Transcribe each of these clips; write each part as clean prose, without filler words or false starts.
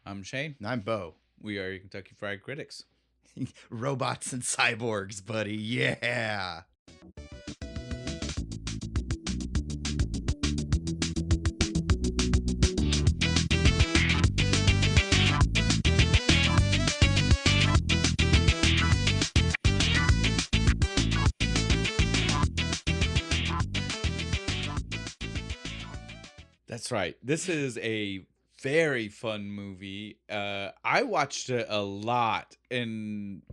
I'm Shane. And I'm Bo. We are your Kentucky Fried Critics. Robots and cyborgs, buddy. Yeah. That's right. This is a very fun movie. I watched it a lot, and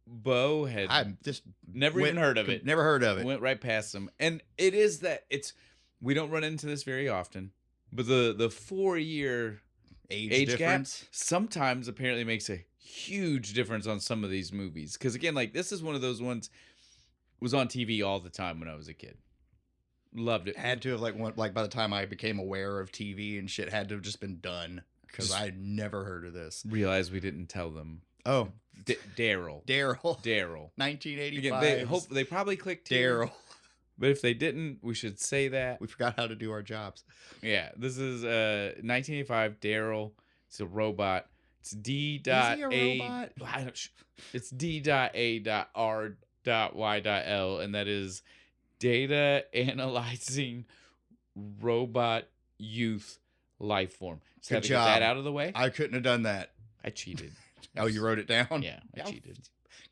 Bo had I just never even heard of it. Never heard of it. Went right past him. And it is that we don't run into this very often, but the 4-year age difference gap sometimes apparently makes a huge difference on some of these movies. Because again, like this is one of those ones was on TV all the time when I was a kid. Loved it. Had to have like by the time I became aware of TV and shit, had to have just been done because I had never heard of this. Realized we didn't tell them. Oh, D.A.R.Y.L. D.A.R.Y.L. 1985. Again, they probably clicked here, D.A.R.Y.L. but if they didn't, we should say that. We forgot how to do our jobs. Yeah, this is 1985 D.A.R.Y.L. It's a robot. It's D.A. Is he a robot? It's D.A.R.Y.L, and that is Data Analyzing Robot Youth Lifeform. Just had to get that out of the way. I couldn't have done that. I cheated. Oh, you wrote it down? Yeah, I cheated.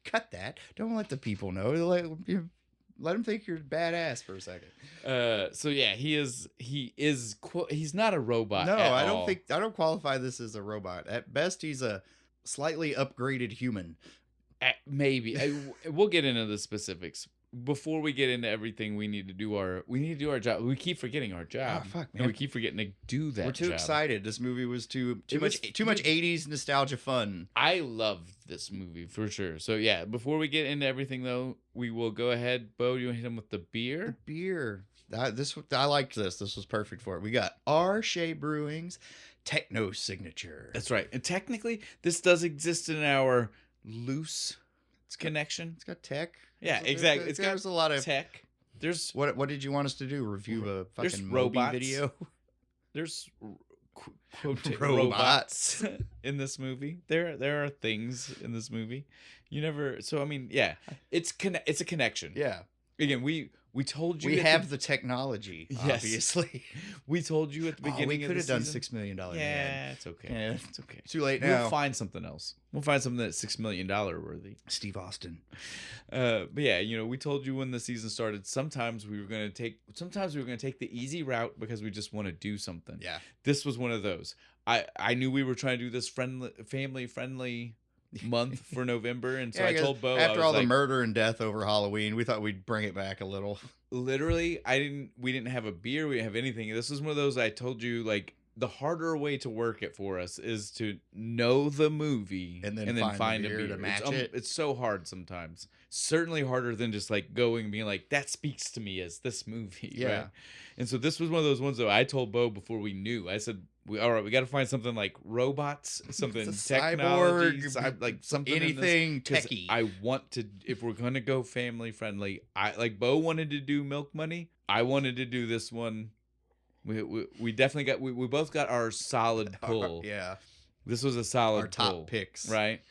Cut that. Don't let the people know. Let them think you're badass for a second. So yeah, he's not a robot. No, I don't qualify this as a robot. At best, he's a slightly upgraded human. Maybe we'll get into the specifics. Before we get into everything, we need to do our job. We keep forgetting our job. Oh, fuck, man. And we keep forgetting to do that. We're too excited. This movie was too much 80s nostalgia fun. I love this movie for sure. So yeah, before we get into everything though, we will go ahead. Bo, do you want to hit him with the beer? The beer. I liked this. This was perfect for it. We got Shea Brewing's TechnoSignature. That's right. And technically, this does exist in our loose connection. It's got tech. Yeah, exactly. There's a lot of tech. There's what did you want us to do? Review a fucking robots. video? There's quote robots in this movie. There are things in this movie. You never. So I mean, yeah, it's a connection. Yeah. Again, we told you we have the technology. Yes. Obviously, we told you at the beginning. We could have done $6 million. Yeah, it's okay. Yeah, it's okay. Too late now. We'll find something else. We'll find something that's $6 million worthy. Steve Austin. But yeah, we told you when the season started. Sometimes we were going to take the easy route because we just want to do something. Yeah. This was one of those. I knew we were trying to do this family friendly month for November, and so I told Bo after all the murder and death over Halloween, we thought we'd bring it back a little. Literally, we didn't have a beer, we didn't have anything. This was one of those I told you, like, the harder way to work it for us is to know the movie and then find a beer to match it. It's so hard sometimes. Certainly harder than just like going and being like, that speaks to me as this movie. Yeah. Right? And so this was one of those ones that I told Bo before we knew. I said, all right, we got to find something like robots, something technology, like something anything techie. I want to, if we're going to go family friendly, like Bo wanted to do Milk Money. I wanted to do this one. We definitely got, we both got our solid pull. Yeah. This was a solid our top pull, picks. Right?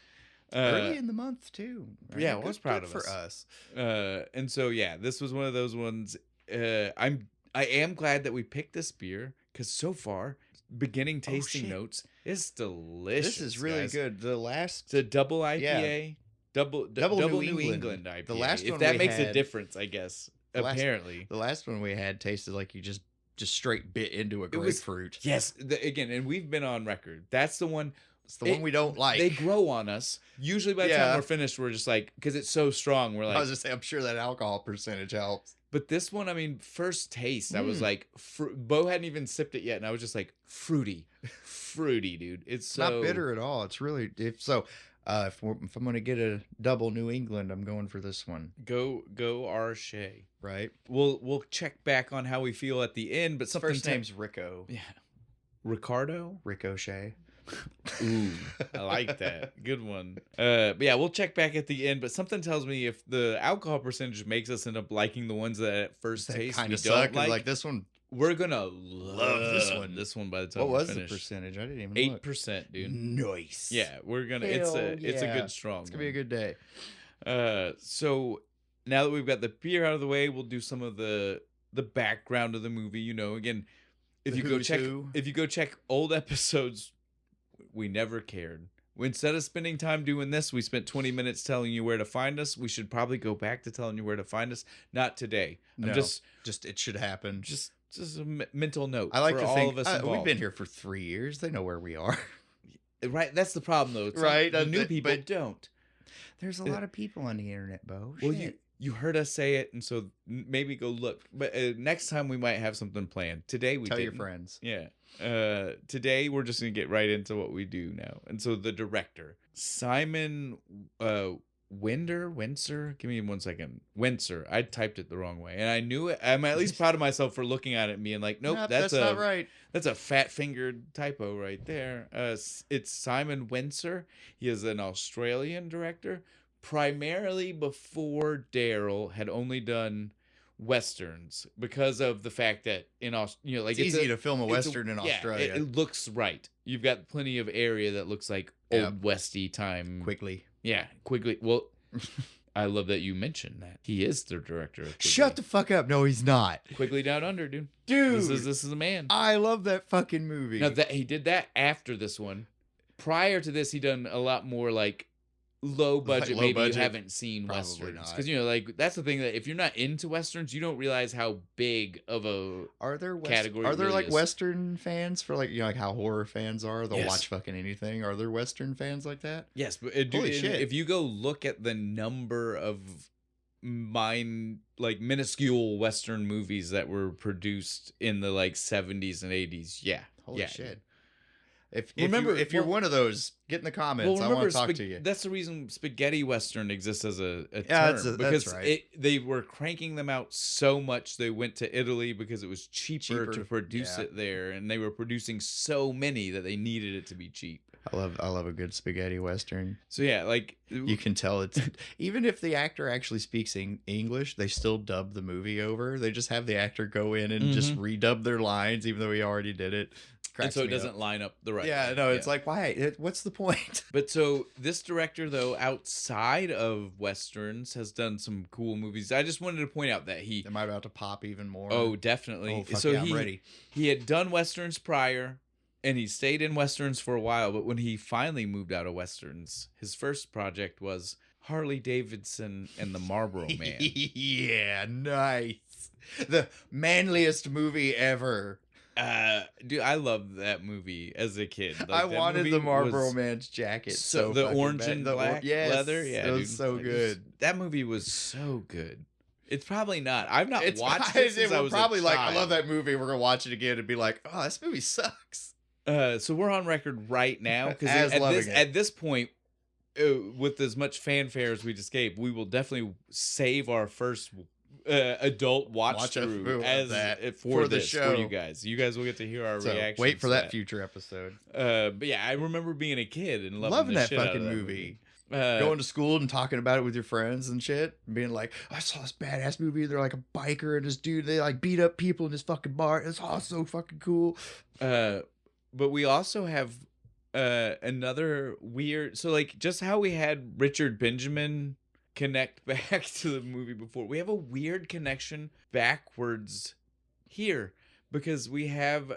Early in the month too. Right? Yeah, I was proud of for us. And so yeah, this was one of those ones. I am glad that we picked this beer because so far, beginning tasting notes is delicious. This is really good. It's a double IPA, yeah. double New England IPA. The last if one that we makes had, a difference, I guess. Apparently, the last one we had tasted like you just straight bit into a grapefruit. Yes, again, and we've been on record. That's the one. It's the one we don't like. They grow on us. Usually by the time we're finished, we're just like, because it's so strong, we're like. I was just saying, I'm sure that alcohol percentage helps. But this one, I mean, first taste, I was like, Bo hadn't even sipped it yet, and I was just like, fruity, dude. It's not bitter at all. It's really if I'm gonna get a double New England, I'm going for this one. Go Shea. Right. We'll check back on how we feel at the end, but something first name's Rico. Yeah. Ricardo? Ricochet. Ooh, I like that. Good one. But yeah, we'll check back at the end, but something tells me if the alcohol percentage makes us end up liking the ones that at first taste kind we of don't suck. Like this one we're gonna love this one by the time What we're was finished. the percentage? I didn't even look. 8%, dude. Nice. Yeah, we're gonna. Hell It's a yeah. good strong. It's gonna be a good day. So now that we've got the beer out of the way, we'll do some of the background of the movie. You know, again, if The you go check old episodes, we never cared. Instead of spending time doing this, we spent 20 minutes telling you where to find us. We should probably go back to telling you where to find us. Not today. No, just it should happen. Just a mental note. I like for to all think of us involved. we've been here for 3 years. They know where we are. Right, that's the problem though. It's Right, like the new but people don't. There's a lot of people on the internet, Bo. Well, Shit. you heard us say it, and so maybe go look. But next time we might have something planned. Today we tell didn't. your friends. Yeah. Today we're just gonna get right into what we do now. And so the director, Simon Windsor. Give me 1 second. Windsor. I typed it the wrong way, and I knew it. I'm at least proud of myself for looking at it and being like, nope, that's not right. That's a fat-fingered typo right there. It's Simon Windsor. He is an Australian director. Primarily before D.A.R.Y.L had only done westerns because of the fact that like it's easy to film a western in Australia. It looks right. You've got plenty of area that looks like old westy time. Quickly. Yeah, Quigley. Well, I love that you mentioned that. He is the director of Quigley. Shut the fuck up. No, he's not. Quigley Down Under, dude. Dude. This is a man. I love that fucking movie. Now that he did that after this one. Prior to this, he done a lot more like low budget. Maybe you haven't seen Probably westerns not. because like that's the thing that if you're not into westerns, you don't realize how big of a category. Are there really like is. western fans for like like how horror fans are? They'll Yes. watch fucking anything. Are there western fans like that? Yes, but Holy shit. if you go look at the number of minuscule western movies that were produced in the like 70s and 80s, Holy shit. If you're one of those, get in the comments. I want to talk to you. That's the reason spaghetti western exists as a term. That's because right. They were cranking them out so much they went to Italy because it was cheaper to produce it there, and they were producing so many that they needed it to be cheap. I love a good spaghetti western. So yeah, like you can tell it's even if the actor actually speaks English, they still dub the movie over. They just have the actor go in and just redub their lines, even though he already did it. And so it doesn't line up the right way. No, it's like, why? What's the point? But so this director, though, outside of westerns, has done some cool movies. I just wanted to point out that Am I about to pop even more? Oh, definitely. Oh, fuck so yeah, I'm ready. He had done westerns prior, and he stayed in westerns for a while. But when he finally moved out of westerns, his first project was Harley Davidson and the Marlboro Man. Yeah, nice. The manliest movie ever. Dude, I loved that movie as a kid. Like, I wanted the Marlboro Man's jacket. So the orange and black leather. Yeah, it was so good. That movie was so good. It's probably not. I've not watched it it since I was probably a like, child. I love that movie. We're gonna watch it again and be like, oh, this movie sucks. So we're on record right now because at this point, with as much fanfare as we just gave, we will definitely save our first adult watch through for the show for you guys. You guys will get to hear our reaction. Wait for that future episode. But yeah, I remember being a kid and loving that shit fucking out of that movie. Going to school and talking about it with your friends and shit, and being like, I saw this badass movie. They're like a biker and this dude, they like beat up people in this fucking bar. It's all so fucking cool. But we also have another weird. So like just how we had Richard Benjamin connect back to the movie before, we have a weird connection backwards here because we have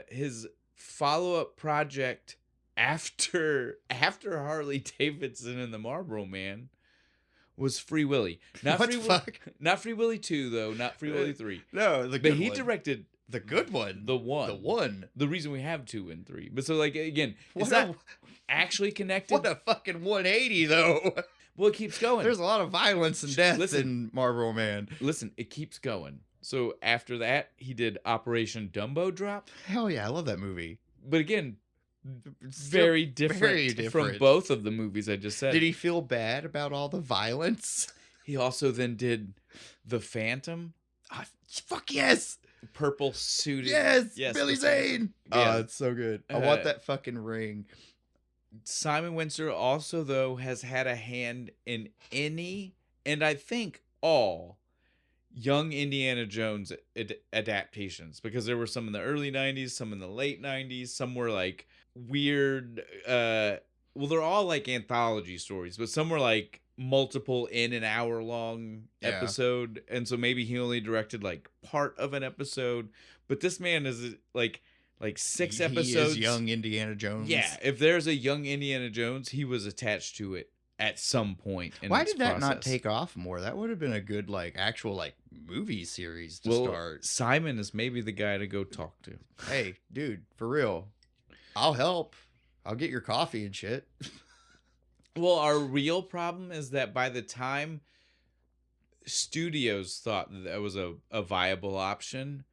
his follow-up project after Harley Davidson and the Marlboro Man was Free Willy. Not Free Willy 2 though, not Free Willy 3. No, he directed the good one. The one. The reason we have 2 and 3. But so like again, it's not actually connected. What a fucking 180 though. Well, it keeps going. There's a lot of violence and death in Marlboro Man. Listen, it keeps going. So after that, he did Operation Dumbo Drop. Hell yeah, I love that movie. But again, very different from both of the movies I just said. Did he feel bad about all the violence? He also then did The Phantom. Fuck yes! Purple suited. Yes, Billy Zane. Yeah. Oh, it's so good. I want that fucking ring. Simon Windsor also, though, has had a hand in any, and I think all, young Indiana Jones adaptations, because there were some in the early 90s, some in the late 90s, some were like weird well, they're all like anthology stories, but some were like multiple in an hour long episode, and so maybe he only directed like part of an episode, but this man is like 6 episodes. He is young Indiana Jones. Yeah, if there's a young Indiana Jones, he was attached to it at some point in Why its did that not process. take off more? That would have been a good like actual like movie series to Well, start. Simon is maybe the guy to go talk to. Hey, dude, for real. I'll help. I'll get your coffee and shit. Well, our real problem is that by the time studios thought that was a viable option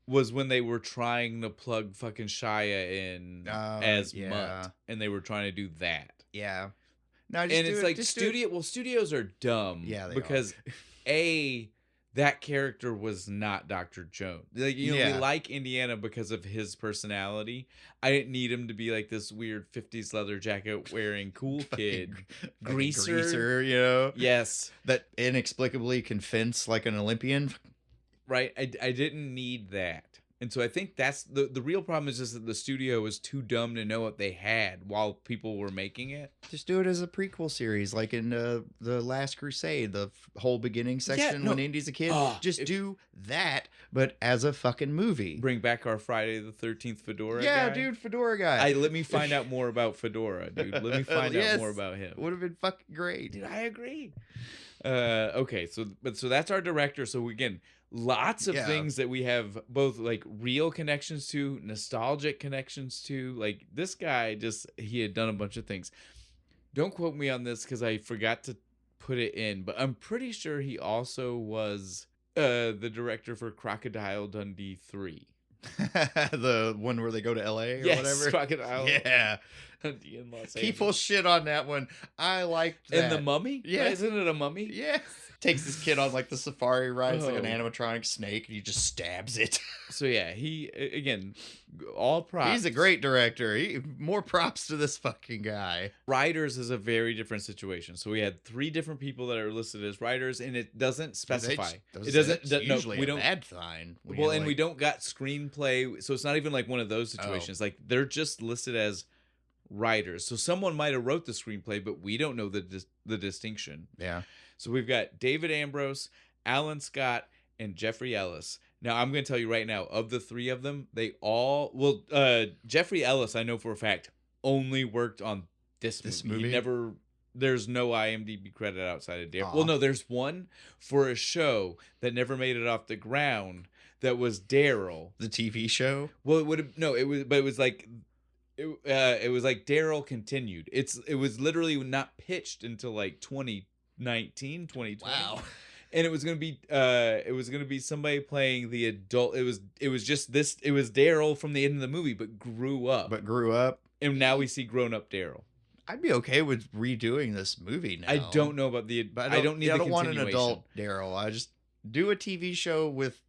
was when they were trying to plug fucking Shia in as Mutt, and they were trying to do that. Yeah. No, And it's like studios are dumb. Yeah, they because A, that character was not Dr. Jones. Like, you know, we like Indiana because of his personality. I didn't need him to be like this weird 50s leather jacket wearing cool kid. Greaser, you know? Yes. That inexplicably can fence like an Olympian. Right. I didn't need that. And so I think that's the real problem is just that the studio was too dumb to know what they had while people were making it. Just do it as a prequel series, like in The Last Crusade, the whole beginning section when Indy's a kid. Just do that, but as a fucking movie. Bring back our Friday the 13th Fedora guy. Dude, Fedora guy. Let me find out more about Fedora, dude. Let me find out more about him. Would have been fucking great. Dude, I agree. Okay, so that's our director. So again, lots of things that we have both like real connections to, nostalgic connections to. Like this guy he had done a bunch of things. Don't quote me on this because I forgot to put it in, but I'm pretty sure he also was the director for Crocodile Dundee 3. The one where they go to LA or whatever. Crocodile. Yeah. Dundee in Los Angeles. People shit on that one. I liked that. And the Mummy? Yeah. Isn't it a mummy? Yes. Takes this kid on like the safari ride. It's like an animatronic snake and he just stabs it. So yeah, he again, all props. He's a great director. More props to this fucking guy. Writers is a very different situation. So we had 3 different people that are listed as writers, and it doesn't specify. It doesn't. Usually we don't. Bad sign. Well, and we don't got screenplay, so it's not even like one of those situations. Like they're just listed as writers. So someone might have wrote the screenplay, but we don't know the distinction. Yeah. So we've got David Ambrose, Alan Scott, and Jeffrey Ellis. Now, I'm going to tell you right now, of the 3 of them, they all... Well, Jeffrey Ellis, I know for a fact, only worked on this movie. He never... There's no IMDb credit outside of D.A.R.Y.L. Well, no, there's one for a show that never made it off the ground that was D.A.R.Y.L. The TV show? Well, it would have... No, it was... But it was like... It was like D.A.R.Y.L. continued. It was literally not pitched until like 2019, 2020. Wow. And it was gonna be somebody playing the adult. It was D.A.R.Y.L. from the end of the movie, but grew up. And now we see grown up D.A.R.Y.L. I'd be okay with redoing this movie now. I don't know about I don't want an adult D.A.R.Y.L. I just do a TV show with.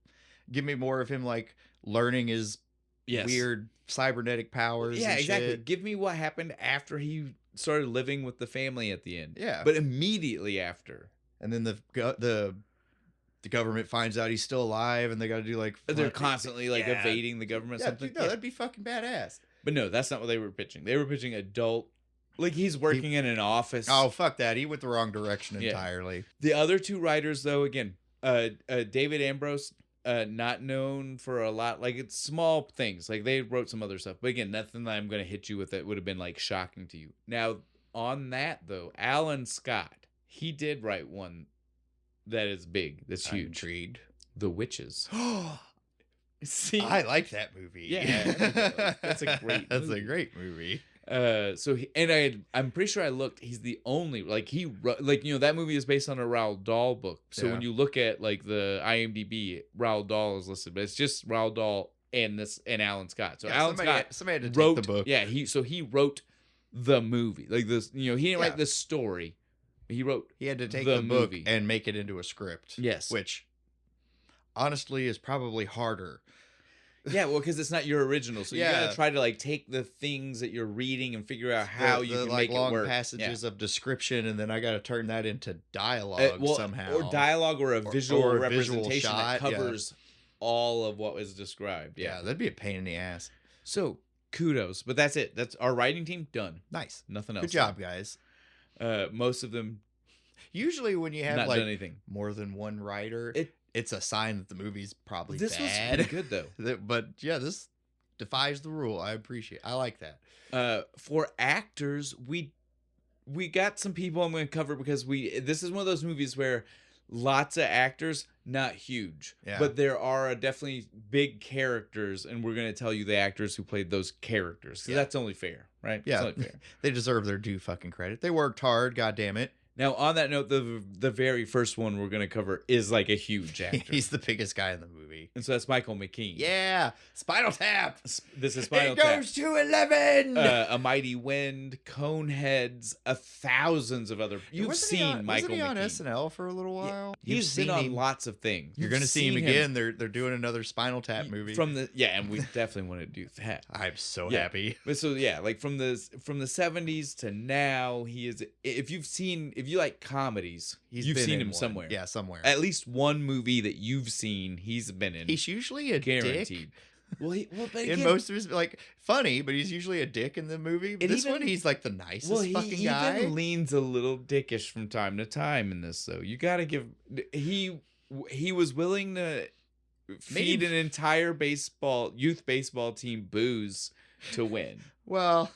Give me more of him like learning his weird cybernetic powers. Yeah, and exactly. Shit. Give me what happened after he started living with the family at the end. Yeah, but immediately after. And then the government finds out he's still alive, and they got to do like they're constantly like evading the government. Yeah, something. Dude, no, that'd be fucking badass. But no, that's not what they were pitching. They were pitching adult. Like he's working in an office. Oh fuck that! He went the wrong direction entirely. The other 2 writers, though, again, David Ambrose, not known for a lot. Like it's small things. Like they wrote some other stuff, but again, nothing that I'm going to hit you with that would have been like shocking to you. Now on that though, Alan Scott. He did write one that is big, that's huge. Intrigued. The Witches. See, I like that movie. Yeah, that's a great. That's a great movie. I'm pretty sure I looked. He's the only that movie is based on a Roald Dahl book. So when you look at like the IMDb, Roald Dahl is listed, but it's just Roald Dahl and Alan Scott. So Alan Scott somebody had to wrote take the book. Yeah, he wrote the movie. Like this, he didn't write the story. He had to take the book movie and make it into a script. Yes. Which honestly is probably harder. Yeah, well, because it's not your original, so you Yeah. gotta try to like take the things that you're reading and figure out how you can like make long it work. passages of description, and then I got to turn that into Yeah. dialogue somehow, or dialogue, or a visual or a representation visual shot, that covers all of what was described. Yeah, that'd be a pain in the ass. So kudos, but that's it. That's our writing team done. Nice, Nothing else. good job, guys. Most of them Usually, when you have not like done anything. more than one writer, it's a sign that the movie's probably This was bad. pretty good though. But yeah, this defies the rule. I like that. For actors, we got some people I'm going to cover because this is one of those movies where lots of actors, not huge, but there are definitely big characters, and we're going to tell you the actors who played those characters, because that's only fair, right? Yeah, it's only fair. They deserve their due fucking credit. They worked hard, god damn it. Now, on that note, the very first one we're going to cover is like a huge actor. He's the biggest guy in the movie. And so that's Michael McKean. Yeah, Spinal Tap. This is Spinal Tap. It goes to 11. A Mighty Wind, Coneheads, thousands of other. You've seen Michael McKean. Wasn't he on SNL for a little while? Yeah, he's been on lots of things. You're going to see him again. They're doing another Spinal Tap movie. And we definitely want to do that. I'm so happy. But so like from the 70s to now, he is. If you like comedies, you've seen him somewhere. Yeah, somewhere. At least one movie that you've seen, he's been in. He's usually a guaranteed. Dick. Well, but again, in most of his, like, funny, but he's usually a dick in the movie. But this one, he's like the nicest fucking guy. He even leans a little dickish from time to time in this, though. You got to give. He was willing to feed an entire youth baseball team booze to win. Well,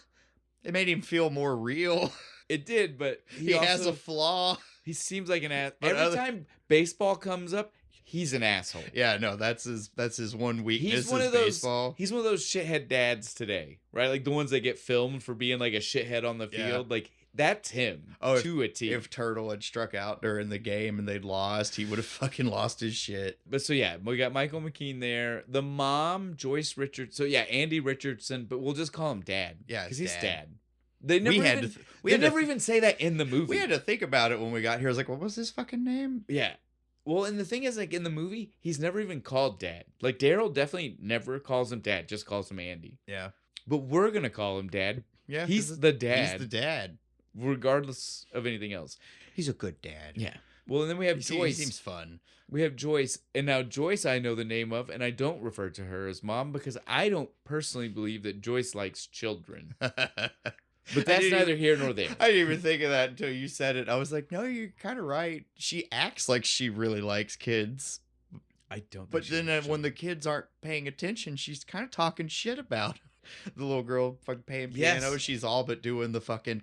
it made him feel more real. It did, but he has a flaw. He seems like an ass. Every time baseball comes up, he's an asshole. Yeah, no, that's his one weakness. He's one of those. Baseball. He's one of those shithead dads today, right? Like the ones that get filmed for being like a shithead on the field. Yeah. Like that's him to a T. If Turtle had struck out during the game and they'd lost, he would have fucking lost his shit. But so yeah, we got Michael McKean there. The mom, Joyce Richardson. So yeah, Andy Richardson, but we'll just call him Dad. Yeah, because he's Dad. They never even say that in the movie. We had to think about it when we got here. I was like, what was his fucking name? Yeah. Well, and the thing is, like, in the movie, he's never even called Dad. Like, D.A.R.Y.L never never calls him Dad, just calls him Andy. Yeah. But we're going to call him Dad. Yeah. He's the dad. He's the dad. Regardless of anything else. He's a good dad. Yeah. Well, and then we have Joyce. He seems fun. We have Joyce. And now Joyce I know the name of, and I don't refer to her as Mom because I don't personally believe that Joyce likes children. But that's neither here nor there. I didn't even think of that until you said it. I was like, no, you're kind of right. She acts like she really likes kids. I don't. But then when the kids aren't paying attention, she's kind of talking shit about the little girl fucking playing piano. Yes. She's all but doing the fucking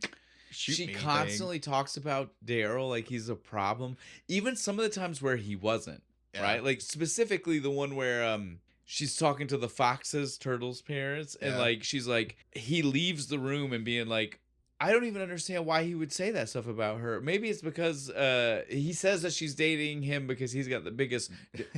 she constantly talks about D.A.R.Y.L like he's a problem. Even some of the times where he wasn't, right? Like specifically the one where she's talking to the foxes, Turtle's parents, and like she's like, he leaves the room and being like, I don't even understand why he would say that stuff about her. Maybe it's because he says that she's dating him because he's got the biggest.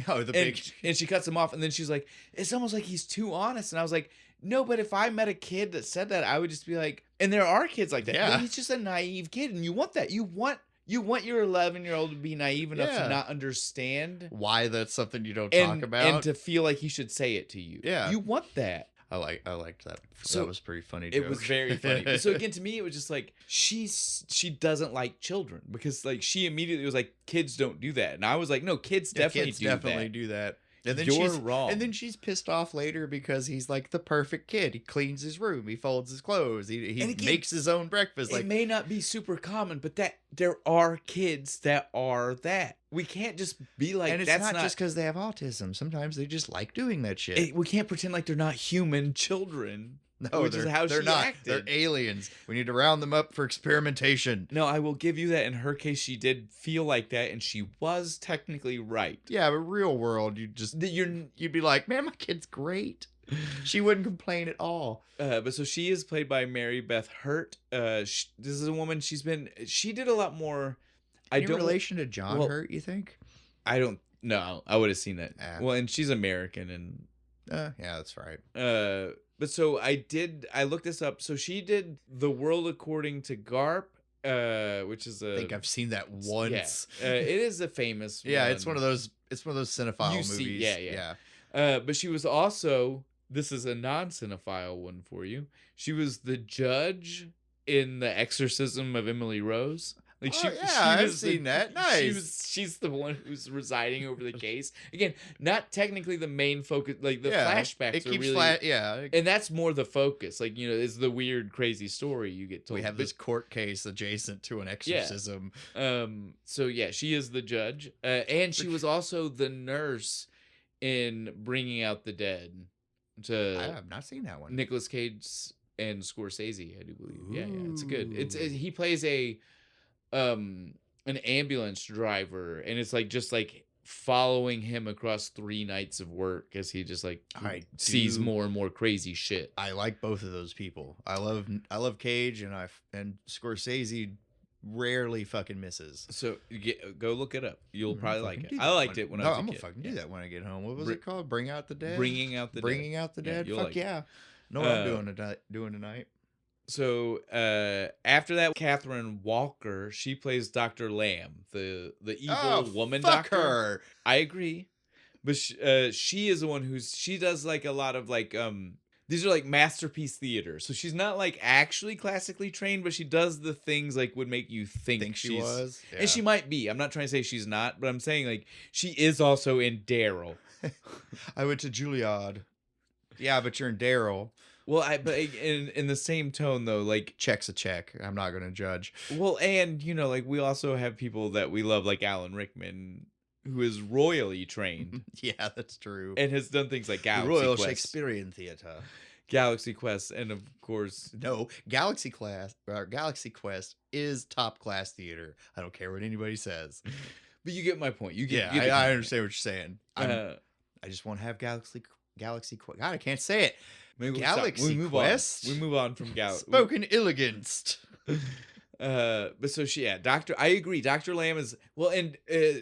And she cuts him off, and then she's like, it's almost like he's too honest. And I was like, no, but if I met a kid that said that, I would just be like, and there are kids like that. Yeah. But he's just a naive kid, and you want that. You want your 11-year-old to be naive enough to not understand why that's something you don't talk about, and to feel like he should say it to you. Yeah, you want that. I liked that. So that was pretty funny. It was very funny. So again, to me, it was just like she doesn't like children because like she immediately was like, kids don't do that, and I was like, no, kids definitely do that. And then You're wrong. And then she's pissed off later because he's like the perfect kid. He cleans his room. He folds his clothes. He makes his own breakfast. It may not be super common, but that there are kids that are that. We can't just be like, and it's not just because they have autism. Sometimes they just like doing that shit. We can't pretend like they're not human children. No, which is how they're not. Acted. They're aliens. We need to round them up for experimentation. No, I will give you that. In her case, she did feel like that, and she was technically right. Yeah, but real world, you'd be like, man, my kid's great. She wouldn't complain at all. But so she is played by Mary Beth Hurt. This is a woman. She did a lot more. Any relation to John Hurt, you think? I don't know. I would have seen that. Well, and she's American, and yeah, that's right. But so I looked this up. So she did The World According to Garp, which is I think I've seen that once. Yeah. It is a famous one. It's one of those cinephile movies. Yeah. But she was also, this is a non-cinephile one for you. She was the judge in The Exorcism of Emily Rose. Like Oh, yeah, I've seen that. Nice. She's the one who's residing over the case. Again, not technically the main focus. Like the Yeah, flashbacks it are keeps really, flat. Yeah, and that's more the focus. Like, you know, is the weird, crazy story you get told. we have this court case adjacent to an exorcism. So yeah, she is the judge, and she was also the nurse in Bringing Out the Dead. I have not seen that one. Nicolas Cage and Scorsese, I do believe. Yeah, it's good. He plays an ambulance driver, and it's like just like following him across 3 nights of work as he just like sees more and more crazy shit. I like both of those people. I love Cage, and Scorsese rarely fucking misses. So go look it up. You'll probably like it. Do I that liked when- it when no, I was a I'm kid. gonna fucking do that when I get home. What was it called? Bring Out the Dead. Bringing Out the Bringing Out the Yeah, Dead. you'll Fuck like it. yeah. Know what I'm doing tonight. So after that, Catherine Walker, she plays Dr. Lamb, the evil woman fuck doctor. her. I agree, but she is the one she does like a lot of like these are like masterpiece theater. So she's not like actually classically trained, but she does the things like would make you think she was. Yeah. And she might be. I'm not trying to say she's not, but I'm saying like she is also in D.A.R.Y.L. I went to Juilliard. Yeah, but you're in D.A.R.Y.L. Well, but in the same tone though, like check's a check. I'm not gonna judge. Well, and you know, like we also have people that we love, like Alan Rickman, who is royally trained. Yeah, that's true. And has done things like Galaxy Royal Quest. Shakespearean Theatre. Galaxy Quest, and of course, no, Galaxy Quest is top class theater. I don't care what anybody says. But you get my point. You get. I understand what you're saying. I just want to have Galaxy Quest. God, I can't say it. Galaxy Quest. We move on from Galaxy. Spoken elegance. But so I agree. Dr. Lamb is and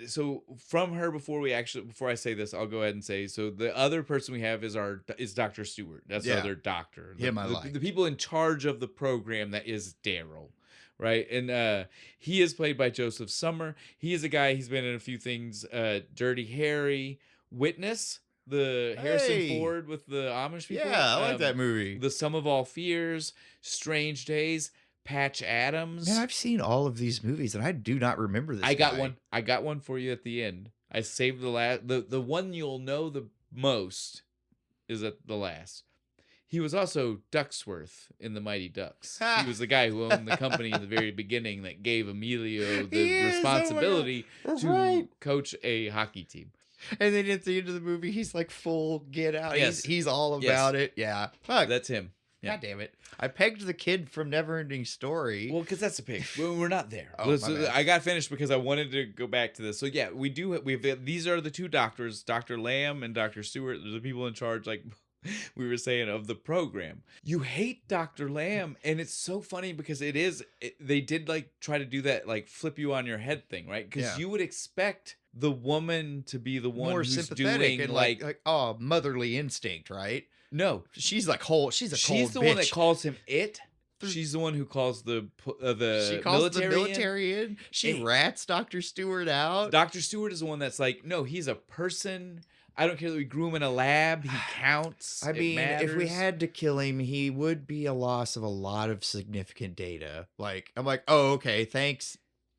so from her before I say this, I'll go ahead and say so the other person we have is Dr. Stewart. That's our other doctor. The people in charge of the program that is D.A.R.Y.L. Right, and he is played by Joseph Summer. He is a guy. He's been in a few things. Dirty Harry, Witness. The Harrison Ford with the Amish people. Yeah, I like that movie. The Sum of All Fears, Strange Days, Patch Adams. Man, I've seen all of these movies, and I do not remember this. I got one for you at the end. I saved the one you'll know the most is at the last. He was also Ducksworth in The Mighty Ducks. He was the guy who owned the company in the very beginning that gave Emilio the responsibility to coach a hockey team. And then at the end of the movie, he's like full get out. Yes. He's all about it. Yeah. Fuck. That's him. Yeah. God damn it. I pegged the kid from Neverending Story. Well, because that's a pig. We're not there. Oh, I got finished because I wanted to go back to this. So yeah, these are the two doctors, Dr. Lamb and Dr. Stewart. They're the people in charge, like we were saying, of the program. You hate Dr. Lamb, and it's so funny because they did like try to do that like flip you on your head thing, right? Because you would expect the woman to be the one who's sympathetic doing and like motherly instinct, right? No, she's like cold. She's the one that calls him it. She's the one who calls the military in. She rats Dr. Stewart out. Dr. Stewart is the one that's like, no, he's a person. I don't care that we grew him in a lab. He counts. I mean, if we had to kill him, he would be a loss of a lot of significant data. Like, I'm like, oh, okay, thanks.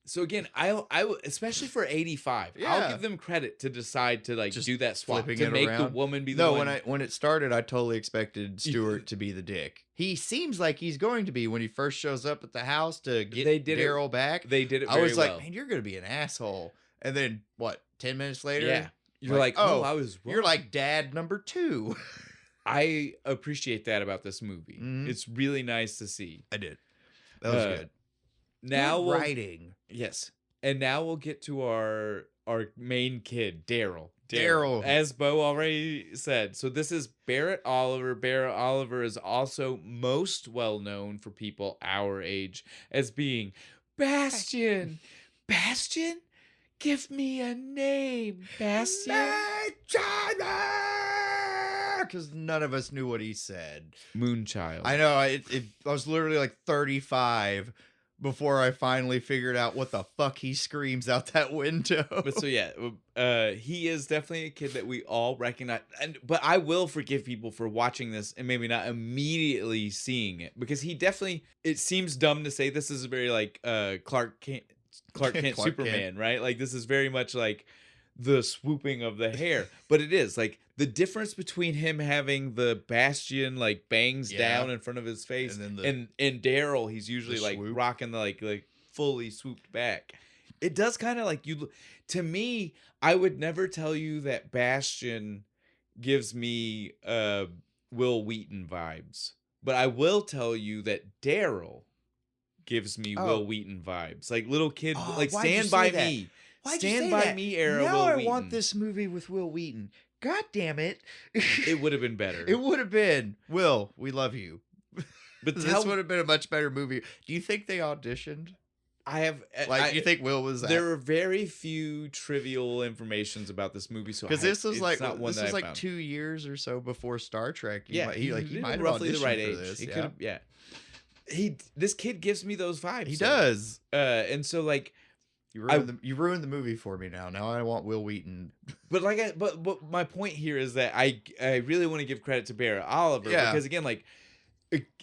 So again, I especially for 85, I'll give them credit to decide to like just do that swap to make the woman be the one. No, when it started, I totally expected Stewart to be the dick. He seems like he's going to be when he first shows up at the house to get D.A.R.Y.L back. They did it. I was like, man, you're going to be an asshole. And then what? 10 minutes later, you're like, oh, I was wrong. You're like dad number 2. I appreciate that about this movie. Mm-hmm. It's really nice to see. I did. That was good. Now writing. Yes. And now we'll get to our main kid, D.A.R.Y.L. D.A.R.Y.L. As Bo already said. So this is Barrett Oliver. Barrett Oliver is also most well known for people our age as being Bastian. Bastian? Give me a name, Bastian. Because none of us knew what he said. Moonchild. I know. I was literally like 35 before I finally figured out what the fuck he screams out that window. But so yeah, he is definitely a kid that we all recognize. But I will forgive people for watching this and maybe not immediately seeing it, because he definitely. It seems dumb to say this is very like Clark Kent Clark Superman, Kent. right? Like this is very much like the swooping of the hair, but it is like the difference between him having the bastion like bangs Yeah. down in front of his face, And then and Daryl, he's usually like swoop. rocking the like fully swooped back. It does kind of like you. To me, I would never tell you that Bastion gives me Will Wheaton vibes, but I will tell you that Daryl gives me Oh. Will Wheaton vibes, like little kid, Oh, like why'd you Stand say by that? Me, Why'd you Stand say by that? Me era. Now Will I Wheaton. want this movie with Will Wheaton. God damn it! It would have been better. It would have been. Will, we love you. But This would have been a much better movie. Do you think they auditioned? I have Like, do you think Will was? There are very few trivial informations about this movie, so Because this was it's like not one this that was I like found. 2 years or so before Star Trek. He Yeah, might, he was might have roughly the auditioned right for age. this. He Yeah. could have, yeah. This kid gives me those vibes. He so, does. and so like, You ruined the movie for me now. Now I want Will Wheaton. but like, but my point here is that I really want to give credit to Barry Oliver, Yeah. because again, like,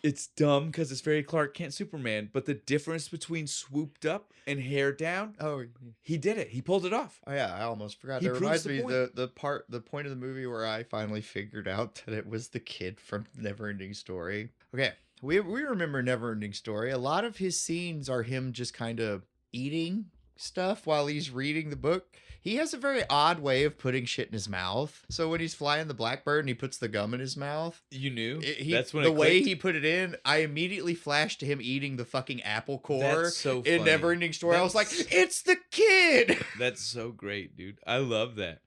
it's dumb because it's very Clark Kent Superman, but the difference between swooped up and hair down, Oh, he did it. He pulled it off. oh yeah, I almost forgot. He That proves reminds the me point. the point of the movie where I finally figured out that it was the kid from Neverending Story. Okay, we remember Neverending Story. A lot of his scenes are him just kind of eating stuff while he's reading the book. He has a very odd way of putting shit in his mouth. So when he's flying the Blackbird and he puts the gum in his mouth, You knew. that's when the it way clicked. he put it in. I immediately flashed to him eating the fucking apple core That's so in funny. Neverending Story. I was like, That's- it's the kid. That's so great, dude. I love that.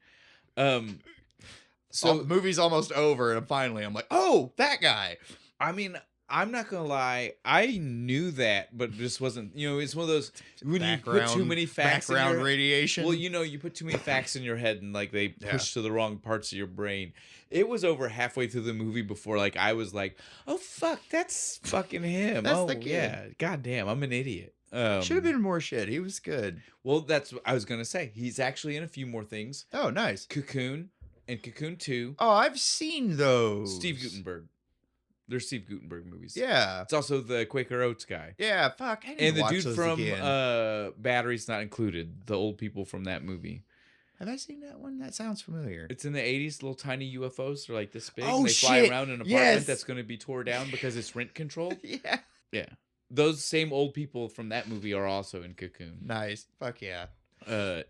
So So the movie's almost over, and I'm like, oh, that guy. I mean, I'm not gonna lie. I knew that, but just wasn't. It's one of those when you put too many facts in background your radiation. well, you put too many facts in your head, and like they Yeah. push to the wrong parts of your brain. It was over halfway through the movie before like I was like, oh fuck, that's fucking him. That's oh the kid. yeah, goddamn, I'm an idiot. Should have been more shit. He was good. Well, that's what I was gonna say. He's actually in a few more things. Oh, nice. Cocoon and Cocoon 2. Oh, I've seen those. Steve Gutenberg. They're Steve Gutenberg movies. Yeah. It's also the Quaker Oats guy. Yeah. Fuck. I need And to the watch dude those from again. Batteries Not Included, the old people from that movie. Have I seen that one? That sounds familiar. It's in the 80s, little tiny UFOs. They're like this big. Oh, and they fly shit. around an apartment Yes. that's going to be tore down because it's rent control. Yeah. Yeah. Those same old people from that movie are also in Cocoon. Nice. Fuck yeah.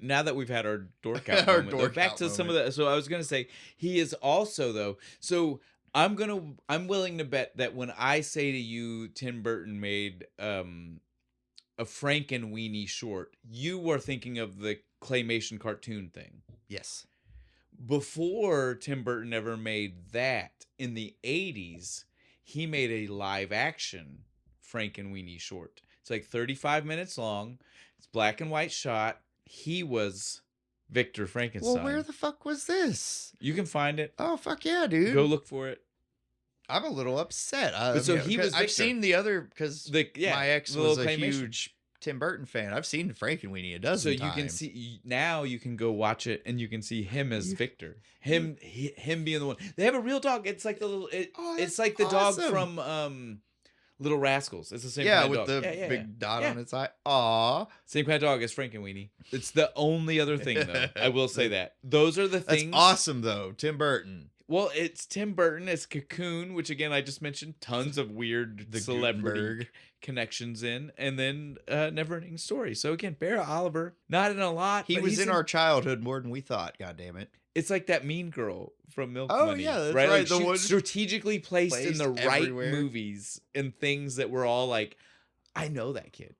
Now that we've had our dork out Our moment, dork back out to some of moment. the. So I was gonna say he is also though. So I'm willing to bet that when I say to you, Tim Burton made a Frankenweenie short, you are thinking of the claymation cartoon thing. Yes. Before Tim Burton ever made that, in the 80s, he made a live action Frankenweenie short. It's like 35 minutes long. It's black and white shot. He was Victor Frankenstein. Well, where the fuck was this? You can find it. Oh, fuck yeah, dude. Go look for it. I'm a little upset. But so he was I've Victor. seen the other because my ex the was little a claymation. huge Tim Burton fan. I've seen Frankenweenie a dozen So you times. can see now. You can go watch it, and you can see him as Victor. Him being the one. They have a real dog. It's like the little. It's like the dog awesome. from Little Rascals. It's the same. Yeah, kind with of the dog. Yeah, big dot Yeah. on its eye. Aw, Same kind of dog as Frankenweenie. It's the only other thing, though. I will say that. Those are the that's things. awesome though. Tim Burton. Well, it's Tim Burton. It's Cocoon, which again I just mentioned. Tons of weird The celebrity Gutenberg. connections in, and then Neverending Story. So again, Barry Oliver, not in a lot. He but was he's in our childhood more than we thought. God damn it. It's like that mean girl from Milk Oh, Money. yeah, that's right. right, Like, the she one strategically placed in the placed right everywhere. movies and things that were all like, I know that kid.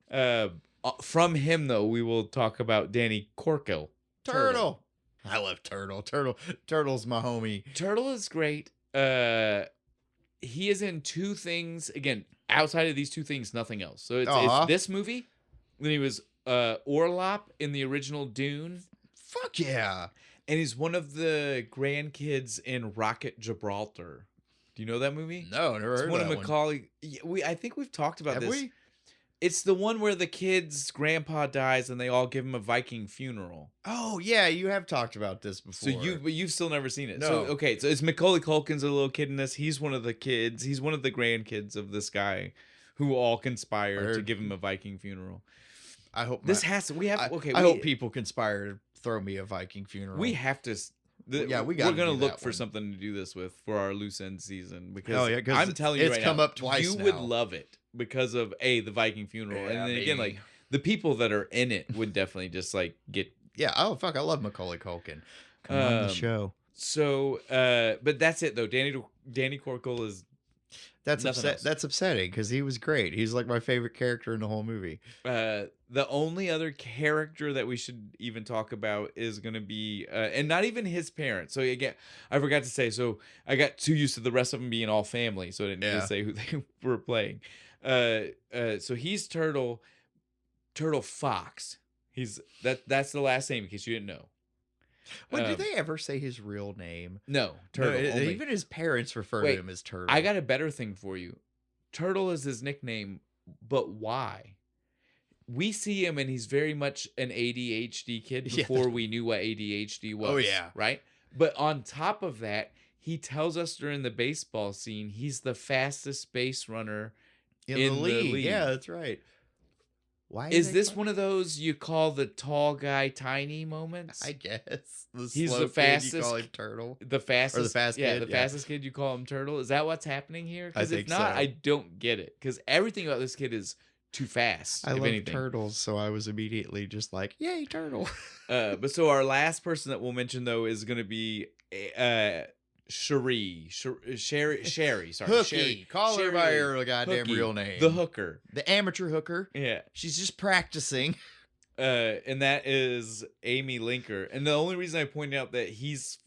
From him though, we will talk about Danny Corkill. Turtle. I love Turtle. Turtle's my homie. Turtle is great. He is in two things. Again, outside of these two things, nothing else. So it's this movie. Then he was Orlop in the original Dune. Fuck yeah. And he's one of the grandkids in Rocket Gibraltar. Do you know that movie? No, never It's heard one of of that Macaulay. I think we've talked about Have this. we? It's the one where the kid's grandpa dies and they all give him a Viking funeral. Oh yeah, you have talked about this before. But you've still never seen it. No. So okay, so it's Macaulay Culkin's a little kid in this. He's one of the kids. He's one of the grandkids of this guy, who all conspire to give him a Viking funeral. I hope I hope people conspire to throw me a Viking funeral. We have to. We're gonna look for something to do this with for our loose end season because I'm telling you right now, it's come up twice. You would love it because of the Viking funeral, and then again, like the people that are in it would definitely just like get. Yeah. Oh fuck! I love Macaulay Culkin. Come on the show. So, but that's it though. Danny Corkle is. That's upsetting because he was great. He's like my favorite character in the whole movie. The only other character that we should even talk about is going to be, and not even his parents. So again, I forgot to say. So I got too used to the rest of them being all family, so I didn't need to say who they were playing. So he's Turtle Fox. That's the last name in case you didn't know. Well, did they ever say his real name? No, Turtle. No, even his parents refer to him as Turtle. I got a better thing for you. Turtle is his nickname, but why? We see him and he's very much an ADHD kid before we knew what ADHD was. Oh, yeah. Right? But on top of that, he tells us during the baseball scene he's the fastest base runner in the league. Yeah, that's right. Why is this one of those you call the tall guy tiny moments? I guess. He's the fastest. Kid, you call him Turtle. The fastest. Or the fast kid. The fastest kid, you call him Turtle. Is that what's happening here? Because if not, so. I don't get it. Because everything about this kid is too fast. I love turtles, so I was immediately just like, yay, Turtle. But so our last person that we'll mention, though, is going to be Sherry. Sorry. Hooky. Sherry. Call her by her goddamn real name. The hooker. The amateur hooker. Yeah. She's just practicing. And that is Amy Linker. And the only reason I pointed out that his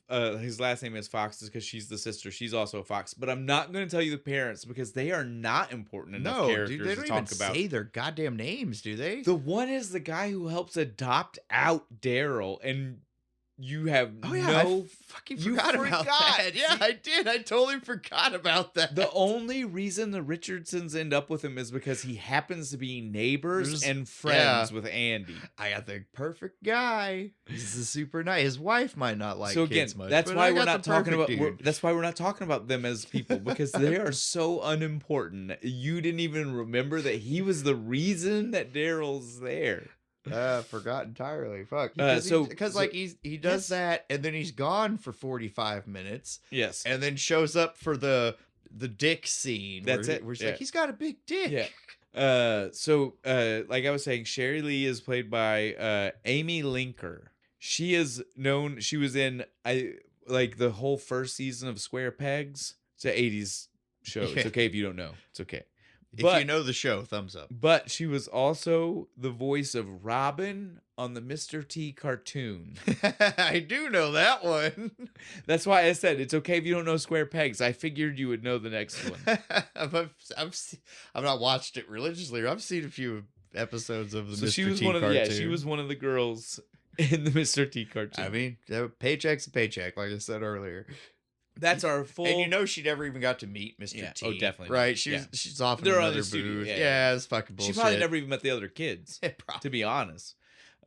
last name is Fox is because she's the sister. She's also a Fox. But I'm not going to tell you the parents because they are not important enough characters dude, they don't to talk even about. say their goddamn names, do they? The one is the guy who helps adopt out D.A.R.Y.L, and you have I fucking forgot about that. Yeah, I did. I totally forgot about that. The only reason the Richardsons end up with him is because he happens to be neighbors and friends with Andy. I got the perfect guy. He's a super nice. His wife might not like kids much. That's why we're not talking about. That's why we're not talking about them as people because they are so unimportant. You didn't even remember that he was the reason that D.A.R.Y.L's there. Forgot entirely. Fuck. Because he does that and then he's gone for 45 minutes. Yes. And then shows up for the dick scene. That's where he's like, he's got a big dick. Yeah. Like I was saying, Sherry Lee is played by Amy Linker. She was in the whole first season of Square Pegs. It's an 80s show. It's okay if you don't know. It's okay. If you know the show, thumbs up. But she was also the voice of Robin on the Mr. T cartoon. I do know that one. That's why I said it's okay if you don't know Square Pegs. I figured you would know the next one. I've not watched it religiously. I've seen a few episodes of the Mr. T cartoon. Yeah, she was one of the girls in the Mr. T cartoon. I mean, paycheck's a paycheck, like I said earlier. That's our full. And she never even got to meet Mr. T. Oh, definitely. Right? She's off in another booth. Yeah, it's fucking bullshit. She probably never even met the other kids, to be honest.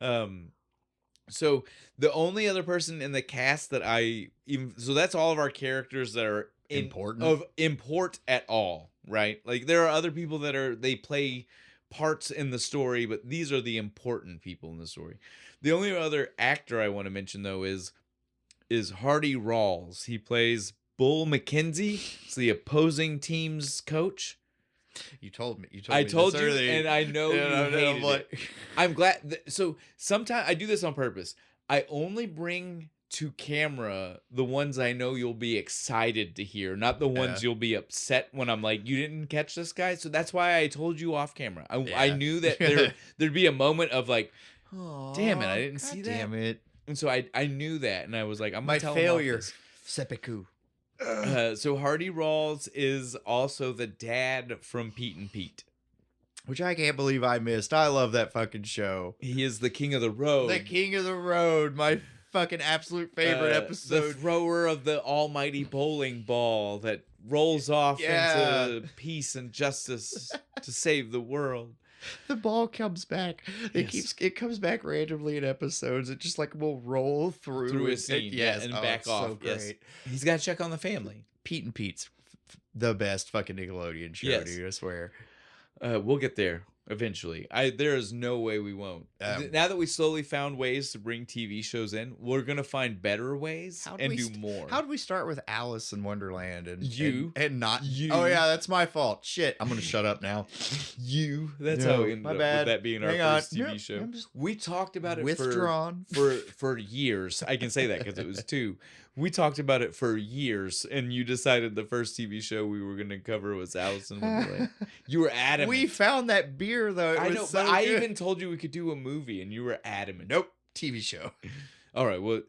So the only other person in the cast that so that's all of our characters that are of import at all, right? Like there are other people that they play parts in the story, but these are the important people in the story. The only other actor I want to mention though is Hardy Rawls. He plays Bull McKenzie. It's the opposing team's coach. You told me. I told you, and I know you hated it. I'm glad. So sometimes I do this on purpose. I only bring to camera the ones I know you'll be excited to hear, not the ones you'll be upset when I'm like, you didn't catch this guy. So that's why I told you off camera. I knew that there'd be a moment of like, damn it, I didn't see that. Damn it. And so I knew that, and I was like, I'm going to tell failure. him off this. Seppuku. So Hardy Rawls is also the dad from Pete and Pete. Which I can't believe I missed. I love that fucking show. He is the king of the road. The king of the road. My fucking absolute favorite episode. The thrower of the almighty bowling ball that rolls off into peace and justice to save the world. The ball comes back. It comes back randomly in episodes. It just like will roll through a scene, yes, and oh, back it's off. so Yes, great. he's got to check on the family. Pete and Pete's the best fucking Nickelodeon show, Yes. dude. I swear. We'll get there eventually. There is no way we won't. Now that we slowly found ways to bring TV shows in, we're gonna find better ways and do more. How did we start with Alice in Wonderland and not you? Oh yeah, that's my fault. Shit, I'm gonna shut up now. That's how we ended up with that being our first TV show. We talked about it for years. I can say that because it was 2. We talked about it for years, and you decided the first TV show we were going to cover was Alice in Wonderland. You were adamant. We found that beer, though. I know, but I even told you we could do a movie, and you were adamant. Nope, TV show. All right, well,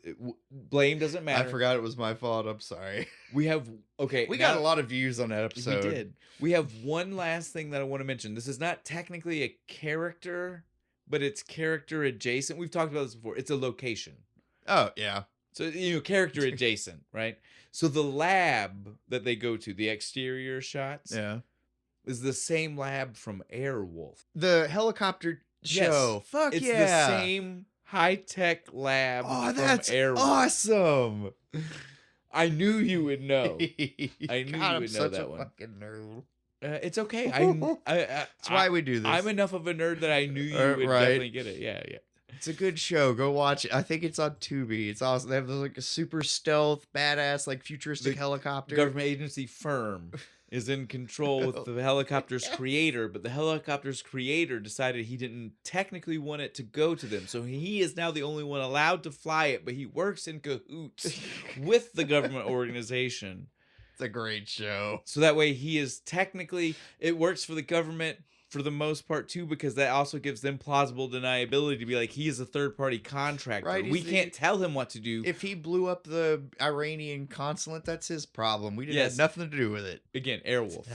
blame doesn't matter. I forgot it was my fault. I'm sorry. We got a lot of views on that episode. We did. We have one last thing that I want to mention. This is not technically a character, but it's character adjacent. We've talked about this before. It's a location. Oh, yeah. So, character adjacent, right? So the lab that they go to, the exterior shots, is the same lab from Airwolf. The helicopter show. Yes. Fuck it's yeah. It's the same high-tech lab from Airwolf. Awesome. I knew you would know. I knew you would know that one. Fucking nerd. It's okay. That's why we do this. I'm enough of a nerd that I knew you would definitely get it. Yeah. It's a good show. Go watch it. I think it's on Tubi. It's awesome. They have like a super stealth, badass, like futuristic helicopter. Government agency firm is in control with the helicopter's creator, but the helicopter's creator decided he didn't technically want it to go to them. So he is now the only one allowed to fly it, but he works in cahoots with the government organization. It's a great show. So that way it works for the government for the most part too, because that also gives them plausible deniability to be like, he is a third-party contractor. Right, we can't tell him what to do. If he blew up the Iranian consulate, that's his problem. We didn't have nothing to do with it. Again, Airwolf.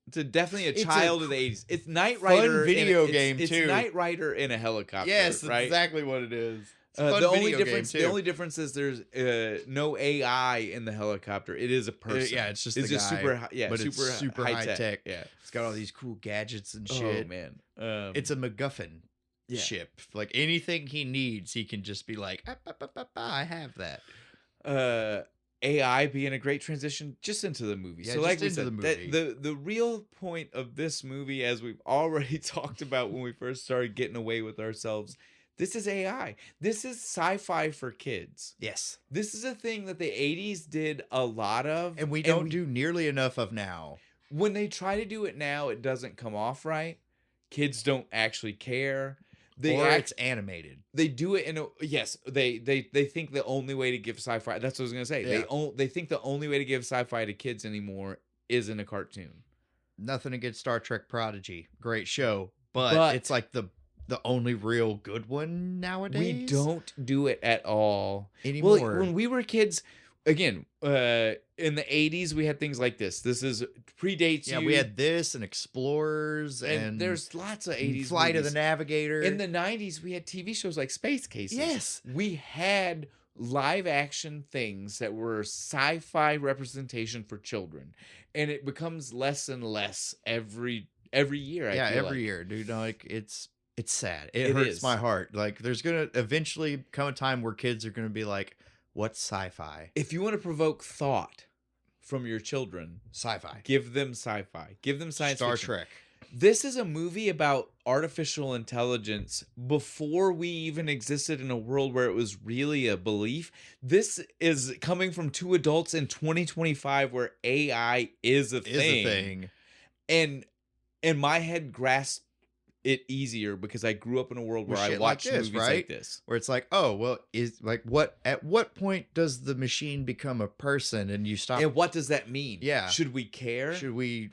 It's definitely a child of the 80s. It's Knight Rider. Fun video game too. It's Knight Rider in a helicopter. Yes, that's right? exactly what it is. The only difference is there's no AI in the helicopter. It is a person. It's just super high tech. Yeah, it's got all these cool gadgets and shit. Oh man, it's a MacGuffin ship. Like anything he needs, he can just be like, I have that. AI being a great transition just into the movie. Yeah, so like we into said, the movie. The real point of this movie, as we've already talked about when we first started getting away with ourselves. This is AI. This is sci-fi for kids. Yes. This is a thing that the 80s did a lot of. And we don't do nearly enough of now. When they try to do it now, it doesn't come off right. Kids don't actually care. It's animated. They do it in a... Yes, they think the only way to give sci-fi... That's what I was going to say. Yeah. They think the only way to give sci-fi to kids anymore is in a cartoon. Nothing against Star Trek Prodigy. Great show. But it's like the only real good one nowadays. We don't do it at all anymore. Well, when we were kids, again, in the 80s, we had things like this. This predates you. Yeah, we had this and Explorers and there's lots of 80s Flight movies. of the Navigator. In the 90s, we had TV shows like Space Cases. Yes. We had live action things that were sci-fi representation for children. And it becomes less and less every year. Every year, dude. Like it's sad. It hurts my heart. Like there's going to eventually come a time where kids are going to be like, what's sci-fi? If you want to provoke thought from your children, sci-fi. Give them sci-fi. Give them science Star fiction. Trek. This is a movie about artificial intelligence before we even existed in a world where it was really a belief. This is coming from 2 adults in 2025 where AI is a thing. And my head grasped it easier because I grew up in a world where I watched movies like this. Where it's like, oh, well, at what point does the machine become a person and you stop? And what does that mean? Yeah. Should we care?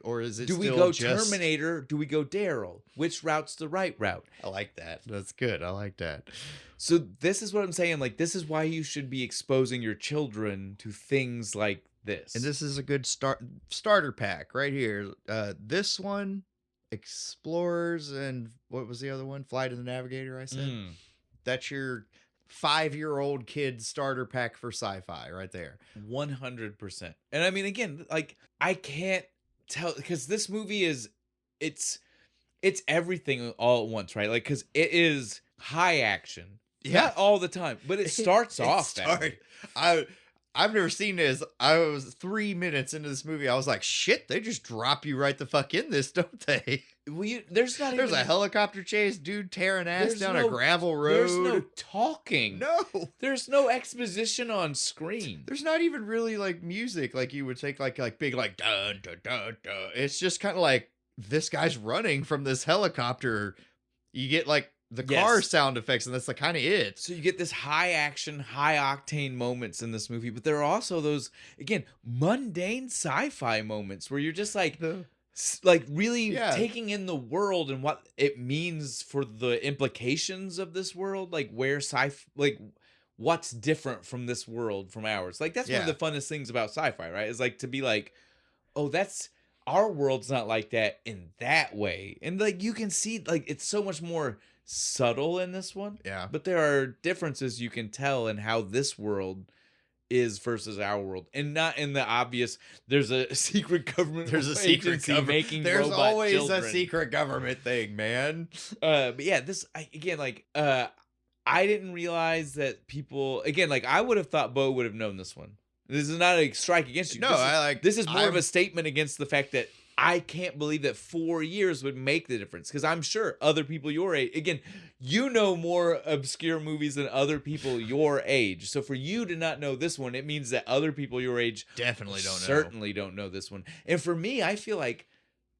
Or is it Do we go Terminator? Do we go D.A.R.Y.L? Which route's the right route? I like that. That's good. I like that. So this is what I'm saying. Like, this is why you should be exposing your children to things like this. And this is a good starter pack right here. This one, Explorers, and what was the other one? Flight of the Navigator, I said. That's your 5-year-old kid starter pack for sci-fi right there. 100%. And I mean, again, like, I can't tell, because this movie it's it's everything all at once, right? Like, because it is high action. Yeah. Not all the time, but it starts off that way. I've never seen this. I was 3 minutes into this movie. I was like, shit, they just drop you right the fuck in this, don't they? Well, there's not There's even a helicopter chase, dude tearing ass there's down no- a gravel road. There's no talking. No. There's no exposition on screen. There's not even really like music like you would think like big like dun dun dun dun. It's just kind of like this guy's running from this helicopter. You get like the car Yes. sound effects, and that's like kind of it. So you get this high action, high octane moments in this movie, but there are also those, again, mundane sci-fi moments where you're just like really Yeah. taking in the world and what it means for the implications of this world, like what's different from this world from ours. Like that's one of Yeah. the funnest things about sci-fi, right? Is like to be like, oh, that's our world's not like that in that way. And like you can see like it's so much more subtle in this one. Yeah. But there are differences you can tell in how this world is versus our world, and not in the obvious. There's a secret government. There's a secret agency government. making. There's robot always children. a secret government thing, man. But yeah, I didn't realize that people again. Like I would have thought Bo would have known this one. This is not a strike against you. No, This is more of a statement against the fact that I can't believe that 4 years would make the difference. Because I'm sure other people your age, again, you know more obscure movies than other people your age. So for you to not know this one, it means that other people your age Definitely don't know. certainly don't know this one. And for me, I feel like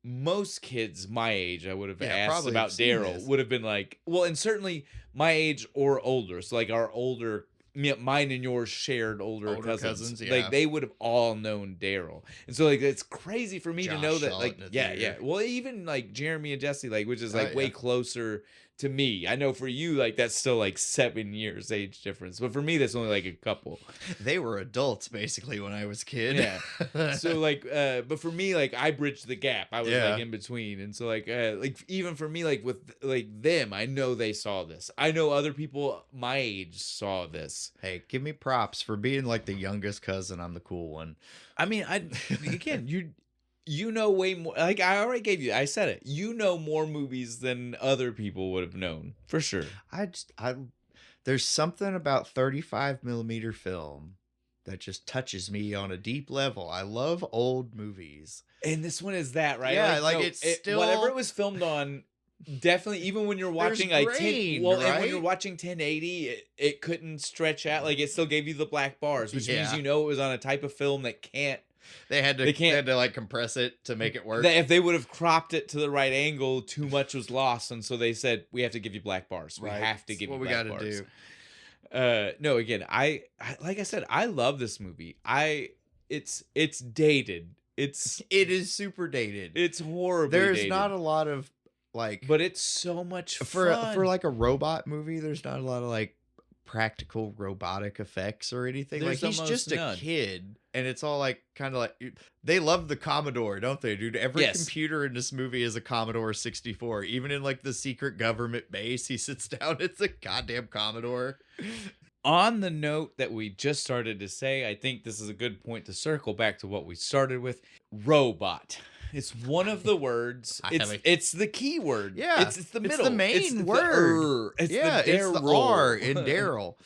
most kids my age, I would have asked probably about have seen D.A.R.Y.L this. would have been like, well, and certainly my age or older. So like our older, mine and yours shared older cousins. yeah. Like they would have all known D.A.R.Y.L. And so like it's crazy for me to Josh know that saw like it in the yeah. theater. Well, even like Jeremy and Jesse, like which is like Oh, way yeah. closer to me. I know for you, like that's still like 7 years age difference. But for me, that's only like a couple. They were adults basically when I was a kid. Yeah. So like but for me, like I bridged the gap. I was Yeah. like in between. And so like even for me, like with like them, I know they saw this. I know other people my age saw this. Hey, give me props for being like the youngest cousin. I'm the cool one. I mean, again, you know way more. Like I already gave you, I said it. You know more movies than other people would have known for sure. There's something about 35 millimeter film that just touches me on a deep level. I love old movies. And this one is that, right? Yeah, like, it's still- whatever it was filmed on. Definitely, even when you're watching There's like grain, and when right? you're watching 1080, it couldn't stretch out. Like it still gave you the black bars, which means Yeah. you know it was on a type of film that can't. They had They can't- to like compress it to make it work. That if they would have cropped it to the right angle, too much was lost, and so they said we have to give you black bars. We Right. have to It's give what you we black gotta bars. do. No, again, I like I said, I love this movie. It's dated. It is super dated. It's horribly There's dated. not a lot of like But it's so much for fun. like a robot movie. There's not a lot of like practical robotic effects or anything. There's like he's almost just a none. kid, and it's all like kind of like they love the Commodore, don't they, dude? Every Yes. computer in this movie is a Commodore 64. Even in like the secret government base, he sits down. It's a goddamn Commodore. On the note that we just started to say, I think this is a good point to circle back to what we started with. Robot. It's one of the words. It's the key word. Yeah, It's the middle. It's the main word. It's yeah, the it's the D.A.R.Y.L. R in D.A.R.Y.L.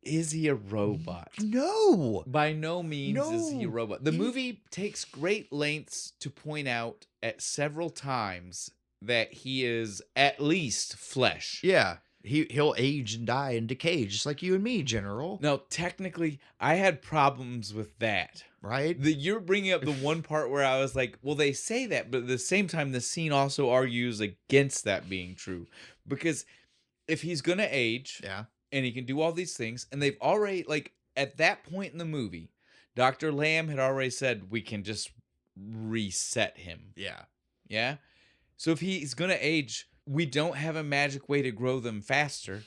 Is he a robot? No. By no means is he a No. robot. The movie takes great lengths to point out at several times that he is at least flesh. Yeah, he'll age and die and decay just like you and me, General. Now, technically, I had problems with that. Right? You're bringing up the one part where I was like, well, they say that, but at the same time, the scene also argues against that being true. Because if he's going to age Yeah. and he can do all these things, and they've already, like, at that point in the movie, Dr. Lamb had already said we can just reset him. Yeah. Yeah? So if he's going to age, we don't have a magic way to grow them faster.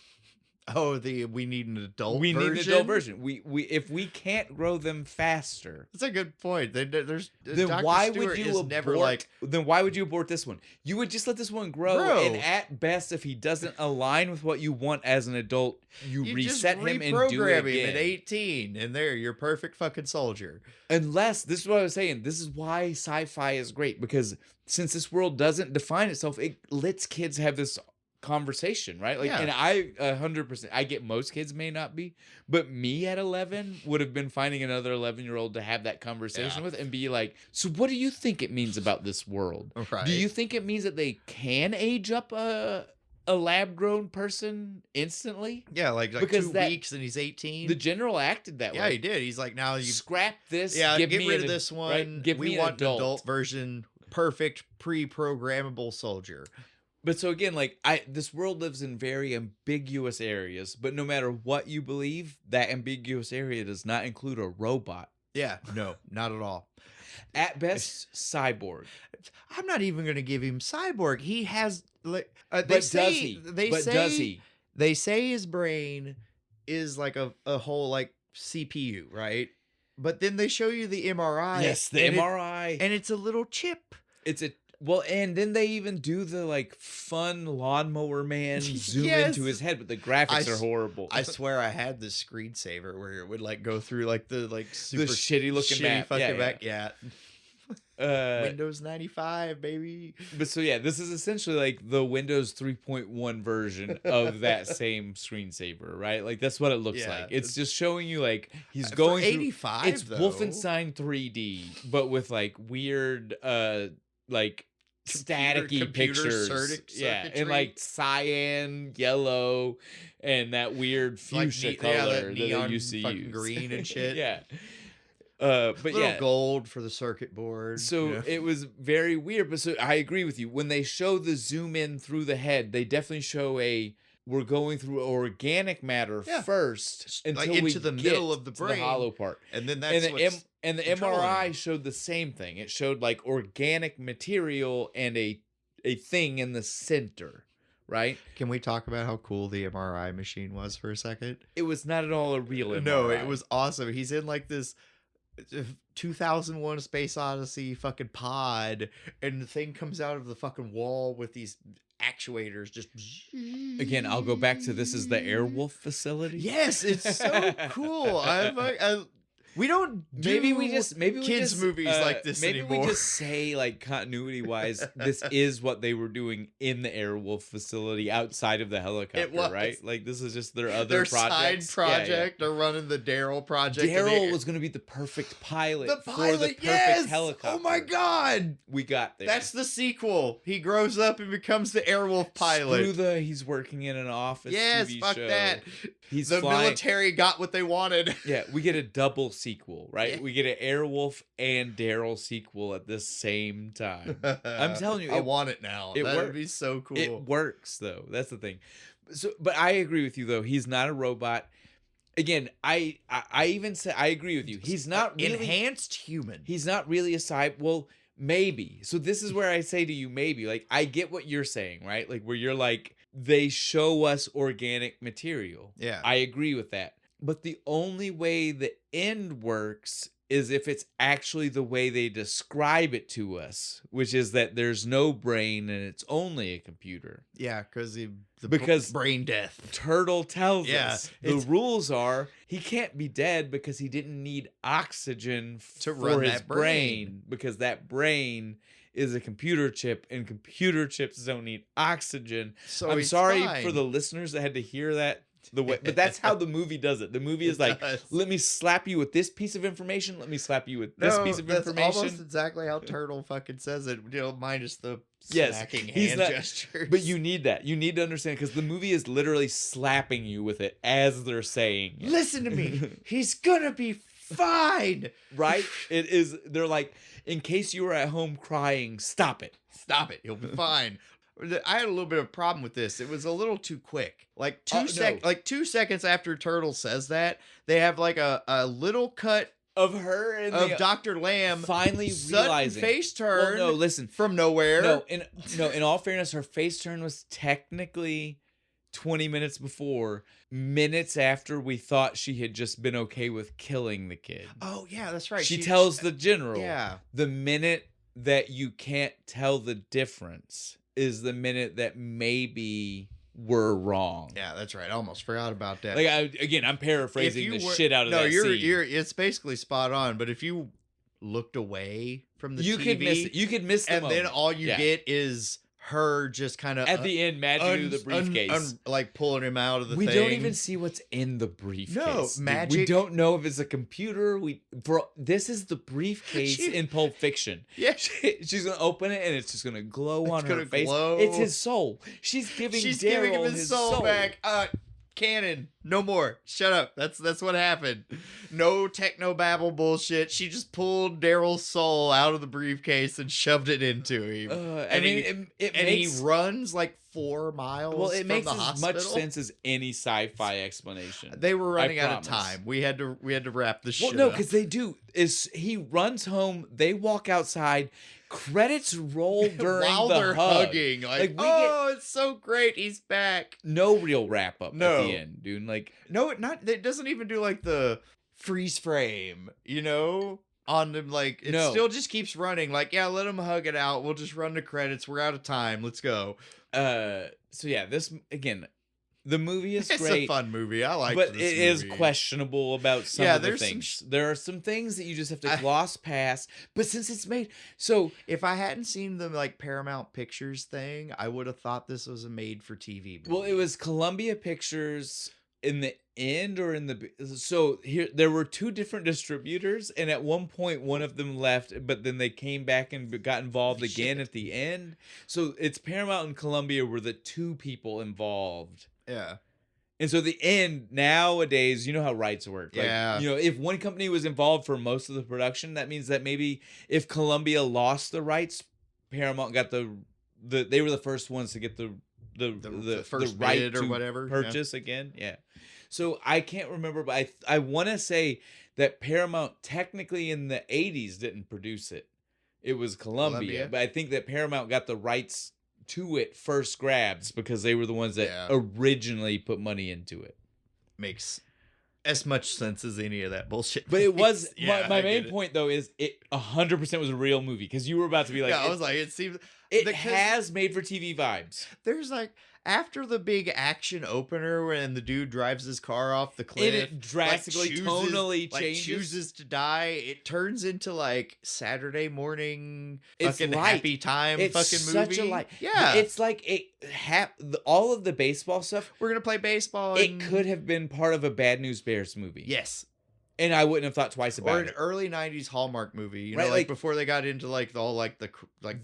Oh, we need an adult We version? need an adult version. We if we can't grow them faster, That's a good point. There's then Dr. why Stewart would you is abort? never like, Then why would you abort this one? You would just let this one grow, and at best, if he doesn't align with what you want as an adult, you reset him and do it reprogram him again. at 18, and there, you're perfect fucking soldier. Unless, this is what I was saying, this is why sci-fi is great, because since this world doesn't define itself, it lets kids have this conversation, right? Like, Yeah. and I 100%, I get most kids may not be, but me at 11 would have been finding another 11-year-old to have that conversation with and be like, so what do you think it means about this world? Right. Do you think it means that they can age up a lab-grown person instantly? Yeah, like Because 2 that- weeks and he's 18. The general acted that Yeah, way. he did. He's like, now you Scrap this. yeah, give get me rid an of this one. right? Give we me want an an adult version, perfect pre-programmable soldier. But so again, like this world lives in very ambiguous areas, but no matter what you believe, that ambiguous area does not include a robot. Yeah, no, not at all. At best, cyborg. I'm not even going to give him cyborg. He has like But does he? Does he? They say his brain is like a whole like CPU, right? But then they show you the MRI. Yes, the MRI. And it's a little chip. It's a and then they even do the like fun lawnmower man zoom Yes. into his head, but the graphics are horrible. I swear I had the screensaver where it would like go through like the like super shitty looking map. fucking Yeah, back. Yeah. Windows 95, baby. But so yeah, this is essentially like the Windows 3.1 version of that same screensaver, right? Like that's what it looks Yeah, like. It's just showing you like he's For going through 85, it's though. Wolfenstein 3D, but with like weird like staticky computer pictures. Yeah, circuitry. and like cyan, yellow, and that weird Like fuchsia that color that neon they used to fucking use. green and shit. Yeah. But little yeah, gold for the circuit board. so you know? it was very weird. But so I agree with you. When they show the zoom in through the head, they definitely show we're going through organic matter first until like we into the get middle of the to brain, hollow part. and then that's And the controlling MRI it. showed the same thing. It showed like organic material and a thing in the center, right? Can we talk about how cool the MRI machine was for a second? It was not at all a real MRI. No, it was awesome. He's in like this 2001 Space Odyssey fucking pod, and the thing comes out of the fucking wall with these actuators just Again, I'll go back to this is the Airwolf facility. Yes, it's so cool. We don't do maybe we just movies like this maybe anymore. we just say like continuity wise this is what they were doing in the Airwolf facility outside of the helicopter, was. right? Like this is just their other their projects. side project. They're running the D.A.R.Y.L project. D.A.R.Y.L was going to be the perfect pilot, the pilot, for the perfect yes! helicopter. Oh my god, we got there. that's the sequel. He grows up and becomes the Airwolf pilot. Screw he's working in an office. Yes, TV fuck show. that. He's the flying. military got what they wanted. Yeah, we get a double sequel, right? Yeah. We get an Airwolf and D.A.R.Y.L sequel at the same time. I'm telling you, I want it now. it That would works. be so cool. It works though. That's the thing. So, but I agree with you though. He's not a robot. Again, I even say I agree with you. He's not really enhanced human. He's not really a cyborg. Well, maybe. So this is where I say to you, maybe. Like I get what you're saying, right? Like where you're like they show us organic material. Yeah. I agree with that. But the only way the end works is if it's actually the way they describe it to us, which is that there's no brain and it's only a computer. Yeah, because Because brain death. Turtle tells Yeah, us the rules are he can't be dead because he didn't need oxygen To for run his that brain brain. because that brain is a computer chip and computer chips don't need oxygen. So I'm he's sorry fine. for the listeners that had to hear that the way, but that's how the movie does it. The movie is like, does. let me slap you with this piece of information. Let me slap you with this piece of that's information. almost exactly how Turtle fucking says it. Minus the Yes, smacking he's hand not- gestures. But you need that. You need to understand because the movie is literally slapping you with it as they're saying it. listen to me. He's gonna be fine. Right? It is. They're like, in case you were at home crying, stop it. Stop it. He'll be fine. I had a little bit of a problem with this. It was a little too quick. Like No. 2 seconds after Turtle says that, they have like a little cut Of her and of Dr. Lamb finally sudden realizing. face turn. Well, no, listen. from nowhere. No, in all fairness, her face turn was technically 20 minutes before, minutes after we thought she had just been okay with killing the kid. Oh yeah, that's right. She tells the general, yeah. the minute that you can't tell the difference is the minute that maybe we're wrong. Yeah, that's right. I almost forgot about that. Like, I'm paraphrasing the shit out of that scene. It's basically spot on. But if you looked away from the you TV, could miss it. You could miss the and moment. then all you get is her just kind of at the end magically the briefcase, like pulling him out of the we thing. don't even see what's in the briefcase. No, magic. We don't know if it's a computer. This is the briefcase in Pulp Fiction. Yeah, she's gonna open it and it's just gonna glow on her face. Glow. It's his soul. She's giving him his soul back. Canon, no more. Shut up. That's what happened. No techno-babble bullshit. She just pulled D.A.R.L's soul out of the briefcase and shoved it into him. He runs like 4 miles. Well, it makes as much sense as any sci-fi explanation. They were running out of time. We had to wrap this shit up. Well, no, because they do. He runs home. They walk outside. Credits roll during while they're hugging. Like it's so great. He's back. No real wrap up at the end, dude. Like, no, it doesn't even do like the freeze frame, on them. Like, it still just keeps running. Like, yeah, let them hug it out. We'll just run the credits. We're out of time. Let's go. So yeah, this again. The movie is great. It's a fun movie. I like it. But this it is questionable about some of the things. There are some things that you just have to gloss past. But since it's made... So if I hadn't seen the like Paramount Pictures thing, I would have thought this was a made-for-TV movie. Well, it was Columbia Pictures in the end or in the... So here there were 2 different distributors. And at one point, one of them left. But then they came back and got involved again at the end. So it's Paramount and Columbia were the 2 people involved. Yeah. And so the end, nowadays, you know how rights work. Like, yeah. If one company was involved for most of the production, that means that maybe if Columbia lost the rights, Paramount got they were the first ones to get the first right bid or to whatever purchase again. Yeah. So I can't remember, but I want to say that Paramount technically in the 80s didn't produce it. It was Columbia. But I think that Paramount got the rights to it first grabs because they were the ones that originally put money into it. Makes as much sense as any of that bullshit. But it was my main point though is it 100% was a real movie because you were about to be like, I was like, it seems it has made for TV vibes. There's like after the big action opener when the dude drives his car off the cliff, it drastically tonally changes. Chooses to die. It turns into like Saturday morning fucking happy time fucking movie. Such a light. Yeah, it's like all of the baseball stuff. We're gonna play baseball. It could have been part of a Bad News Bears movie. Yes. And I wouldn't have thought twice about it. Or an early 90s Hallmark movie, like before they got into like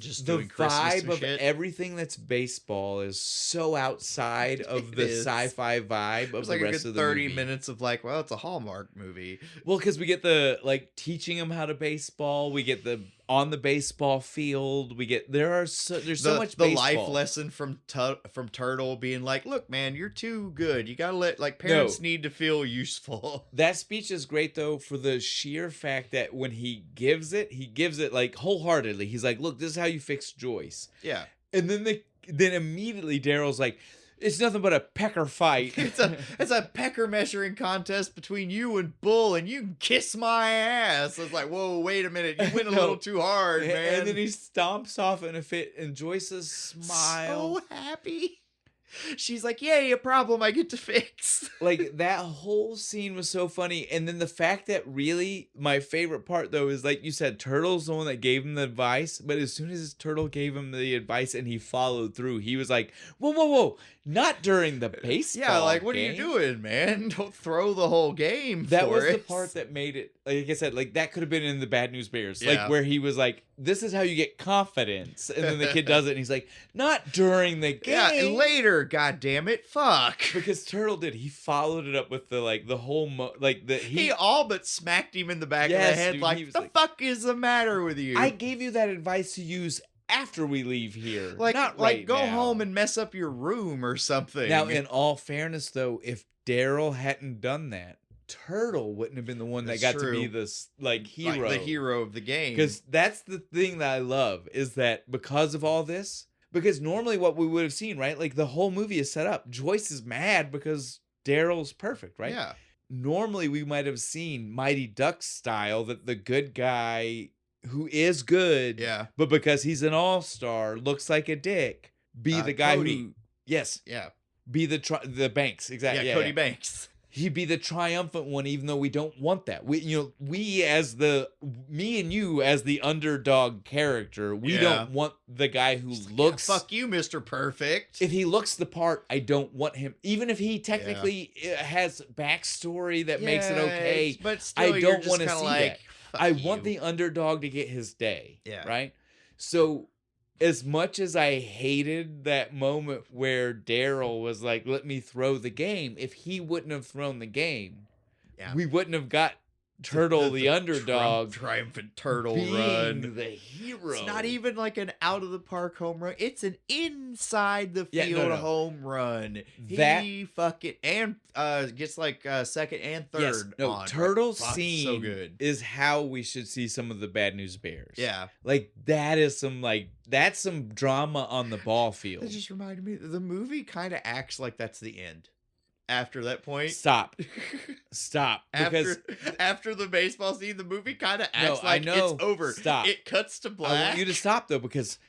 just doing Christmas vibe and of shit. Everything that's baseball is so outside of the sci-fi vibe of the rest of the 30 movie. minutes of like, well, it's a Hallmark movie. Well, because we get the teaching them how to baseball, we get the on the baseball field, there's so much the baseball. Life lesson from Turtle being like, look, man, you're too good. You gotta let parents need to feel useful. That speech is great though for the sheer fact that when he gives it like wholeheartedly. He's like, look, this is how you fix Joyce. Yeah. And then immediately D.A.R.L's like, it's nothing but a pecker fight. It's a pecker measuring contest between you and Bull, and you can kiss my ass. I was like, whoa, wait a minute. You went a little too hard, man. And then he stomps off in a fit, and Joyce's smile. So happy. She's like, yay, a problem I get to fix. Like, that whole scene was so funny. And then the fact that really my favorite part, though, is like you said, Turtle's the one that gave him the advice. But as soon as Turtle gave him the advice and he followed through, he was like, whoa. Not during the baseball Yeah, like, what game. are you doing, man? Don't throw the whole game That was the part that made it, like I said, like, that could have been in the Bad News Bears. Yeah. Like, where he was like, this is how you get confidence. And then the kid does it, and he's like, not during the game. Yeah, and later, goddammit, fuck. Because Turtle did. He followed it up with the whole, he all but smacked him in the back of the head, dude, like, the fuck is the matter with you? I gave you that advice to use after we leave here. Like, not like right go now. home and mess up your room or something. Now, in all fairness, though, if D.A.R.L hadn't done that, Turtle wouldn't have been the one that got to be this hero. Like the hero of the game. Because that's the thing that I love is that because of all this, Because normally what we would have seen, right? Like the whole movie is set up. Joyce is mad because Daryl's perfect, right? Yeah. Normally we might have seen Mighty Ducks style that the good guy who is good, Yeah. but because he's an all-star, looks like a dick, be the guy Cody. who, yes, Yeah. be the Banks, exactly. Yeah, Cody Banks. He'd be the triumphant one, even though we don't want that. Me and you as the underdog character, we don't want the guy who looks. Fuck you, Mr. Perfect. If he looks the part, I don't want him. Even if he technically has backstory that makes it okay, but still, I don't want to see that. I want you. the underdog to get his day. Yeah. Right. So, as much as I hated that moment where Daryl was like, let me throw the game, if he wouldn't have thrown the game, we wouldn't have got Turtle, the underdog, triumphant turtle being run. the hero. It's not even like an out of the park home run. It's an inside the field home run. He fucking and gets like second and third. Yes, no, on. Turtle's Fuck, scene so good. is how we should see some of the Bad News Bears. Yeah, like that is that's some drama on the ball field. That just reminded me. The movie kind of acts like that's the end. After that point, stop. Because after the baseball scene, the movie kind of acts like it's over. Stop. It cuts to black. I want you to stop though, because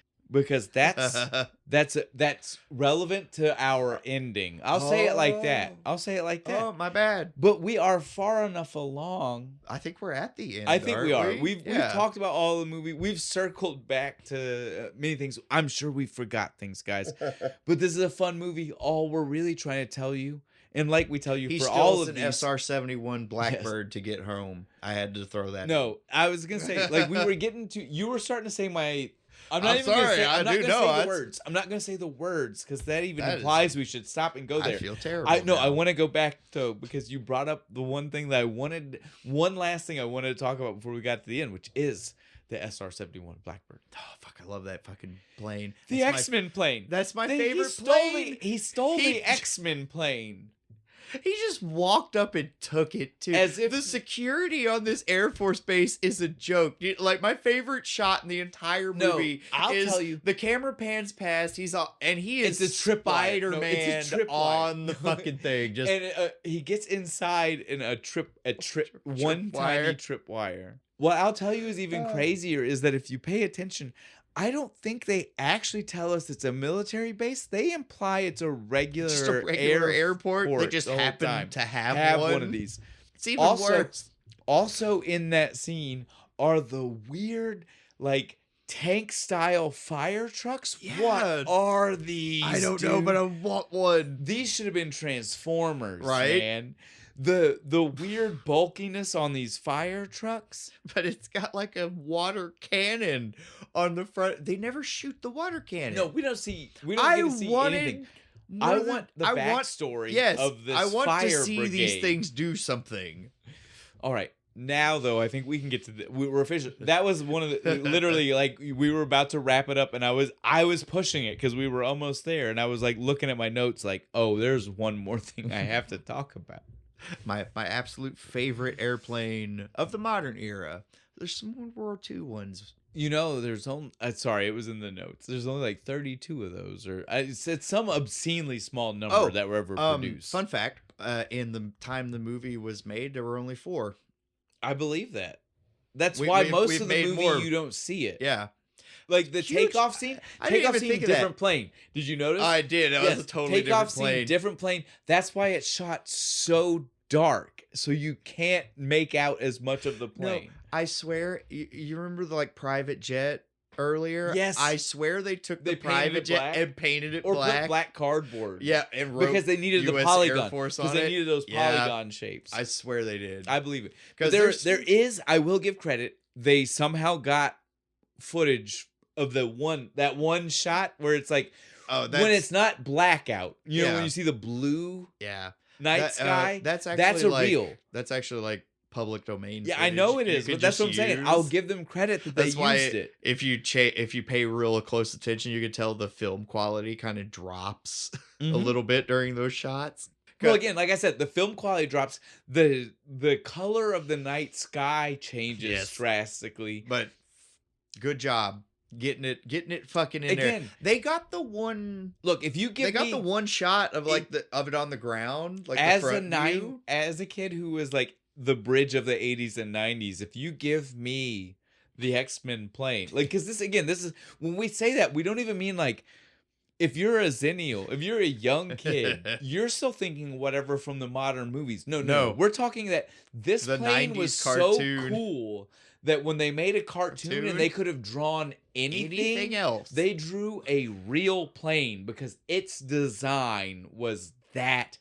that's relevant to our ending. I'll say it like that. Oh, my bad. But we are far enough along. I think we're at the end. I think we are. We? We've talked about all the movie. We've circled back to many things. I'm sure we forgot things, guys. But this is a fun movie. All we're really trying to tell you. And like we tell you for all of these, an SR-71 Blackbird to get home. I had to throw that. No, I was gonna say like we were getting to. You were starting to say my. I'm not I'm even sorry, gonna say. I I'm not do gonna know, say the that's- words. I'm not gonna say the words because that even That implies we should stop and go there. I feel terrible. I want to go back though because you brought up the one thing that I wanted. One last thing I wanted to talk about before we got to the end, which is the SR-71 Blackbird. Oh fuck! I love that fucking plane. The X-Men plane. That's my favorite plane. He stole the X-Men plane. He just walked up and took it too. As if the security on this Air Force base is a joke. Like my favorite shot in the entire movie I'll is tell you. the camera pans past. He is It's a tripwire. Spider-Man It's a tripwire. on the fucking thing. Just and he gets inside in a one wire. tiny tripwire. What I'll tell you is even crazier is that if you pay attention, I don't think they actually tell us it's a military base. They imply it's a regular airport. They just the whole happen time. to have one of these. It's even worse. Also in that scene are the weird like tank style fire trucks. Yeah. What are these? I don't know, but I want one. These should have been Transformers, right? Man. The weird bulkiness on these fire trucks, but it's got like a water cannon on the front. They never shoot the water cannon. No, we don't see. We don't get to see anything. I want the backstory of this fire brigade. I want to see these things do something. All right. Now, though, I think we can get to we're official. That was one of the literally like we were about to wrap it up, and I was pushing it because we were almost there, and I was like looking at my notes, like, oh, there's one more thing I have to talk about. My absolute favorite airplane of the modern era. There's some World War II ones. You know, there's only sorry, it was in the notes. There's only like 32 of those, or it's some obscenely small number that were ever produced. Fun fact: in the time the movie was made, there were only 4. I believe that. That's why most of the movie you don't see it. Yeah. Like the takeoff scene, different plane. Did you notice? I did. That was a totally different plane. Scene, different plane. That's why it's shot so dark, so you can't make out as much of the plane. No, I swear, you remember the like private jet earlier? Yes. I swear they took the private jet and painted it or black. Put black cardboard. Yeah, and wrote because they needed US the polygon. Air Force on because they needed those polygon shapes. I swear they did. I believe it. Because there is. I will give credit. They somehow got footage of that one shot where it's like when it's not blackout. You know when you see the blue night sky. That's real. That's actually like public domain. Yeah, footage. I know it is, but that's what I'm saying. I'll give them credit that they used it. If you pay real close attention, you can tell the film quality kind of drops a little bit during those shots. Well, again, like I said, the film quality drops. The color of the night sky changes drastically. But good job. getting it fucking in there. Again, They got the one. look, if you give They got me the one shot of like of it on the ground, like the as front view. as a kid who was like the bridge of the 80s and 90s, if you give me the X-Men plane, like, because this is when we say that, we don't even mean like, if you're a Zennial, if you're a young kid, you're still thinking whatever from the modern movies. No. We're talking that this The plane 90s was cartoon. so cool that when they made a cartoon and they could have drawn anything else, they drew a real plane because its design was that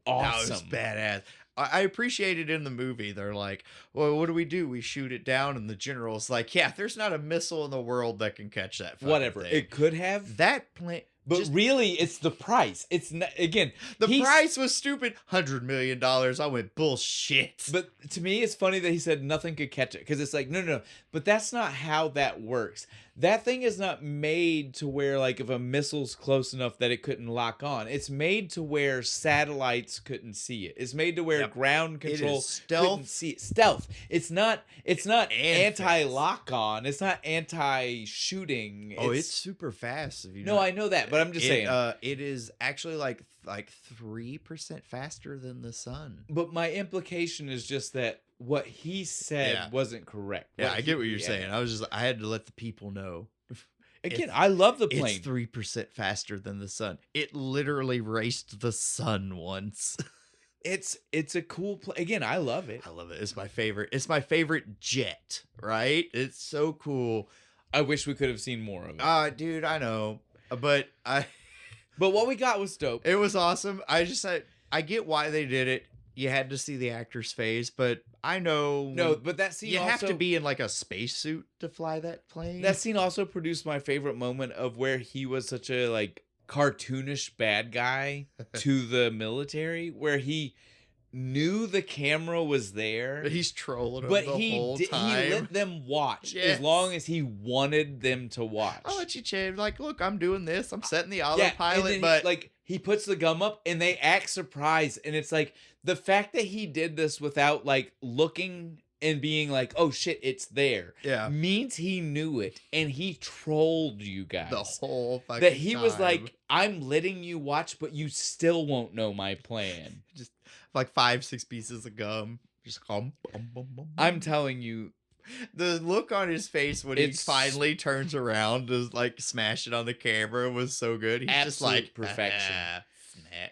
awesome. That was badass. I appreciate it in the movie. They're like, well, what do? We shoot it down, and the general's like, yeah, there's not a missile in the world that can catch that fucking Whatever. thing. It could have. That plane. But really, it's the price. It's not, again, the price was stupid. $100 million. I went, bullshit. But to me, it's funny that he said nothing could catch it. Because it's like, no. But that's not how that works. That thing is not made to where, like, if a missile's close enough that it couldn't lock on. It's made to where satellites couldn't see it. It's made to where ground control couldn't see it. Stealth. It's not anti-lock on. It's not anti-shooting. Oh, it's super fast. If you know. No, I know that, but I'm just saying. It is actually like 3% faster than the sun. But my implication is just that what he said wasn't correct. Yeah, I get what you're saying. I had to let the people know. Again, I love the plane. It's 3% faster than the sun. It literally raced the sun once. It's a cool plane. Again, I love it. I love it. It's my favorite. It's my favorite jet, right? It's so cool. I wish we could have seen more of it. Dude, I know. But what we got was dope. It was awesome. I get why they did it. You had to see the actor's face, but I know. No, but that scene you have to be in like a spacesuit to fly that plane. That scene also produced my favorite moment of where he was such a like cartoonish bad guy to the military, where he knew the camera was there. He's trolling them the whole time. He let them watch as long as he wanted them to watch. I'll let you change. Like, look, I'm doing this. I'm setting the autopilot, but he puts the gum up and they act surprised, and it's like the fact that he did this without like looking and being like, oh shit, it's there. Yeah. Means he knew it and he trolled you guys. The whole fucking that he time. was like, I'm letting you watch, but you still won't know my plan. Just like 5-6 pieces of gum. Just I'm telling you. The look on his face when he finally turns around to like smash it on the camera was so good. He's just like perfection. Snap.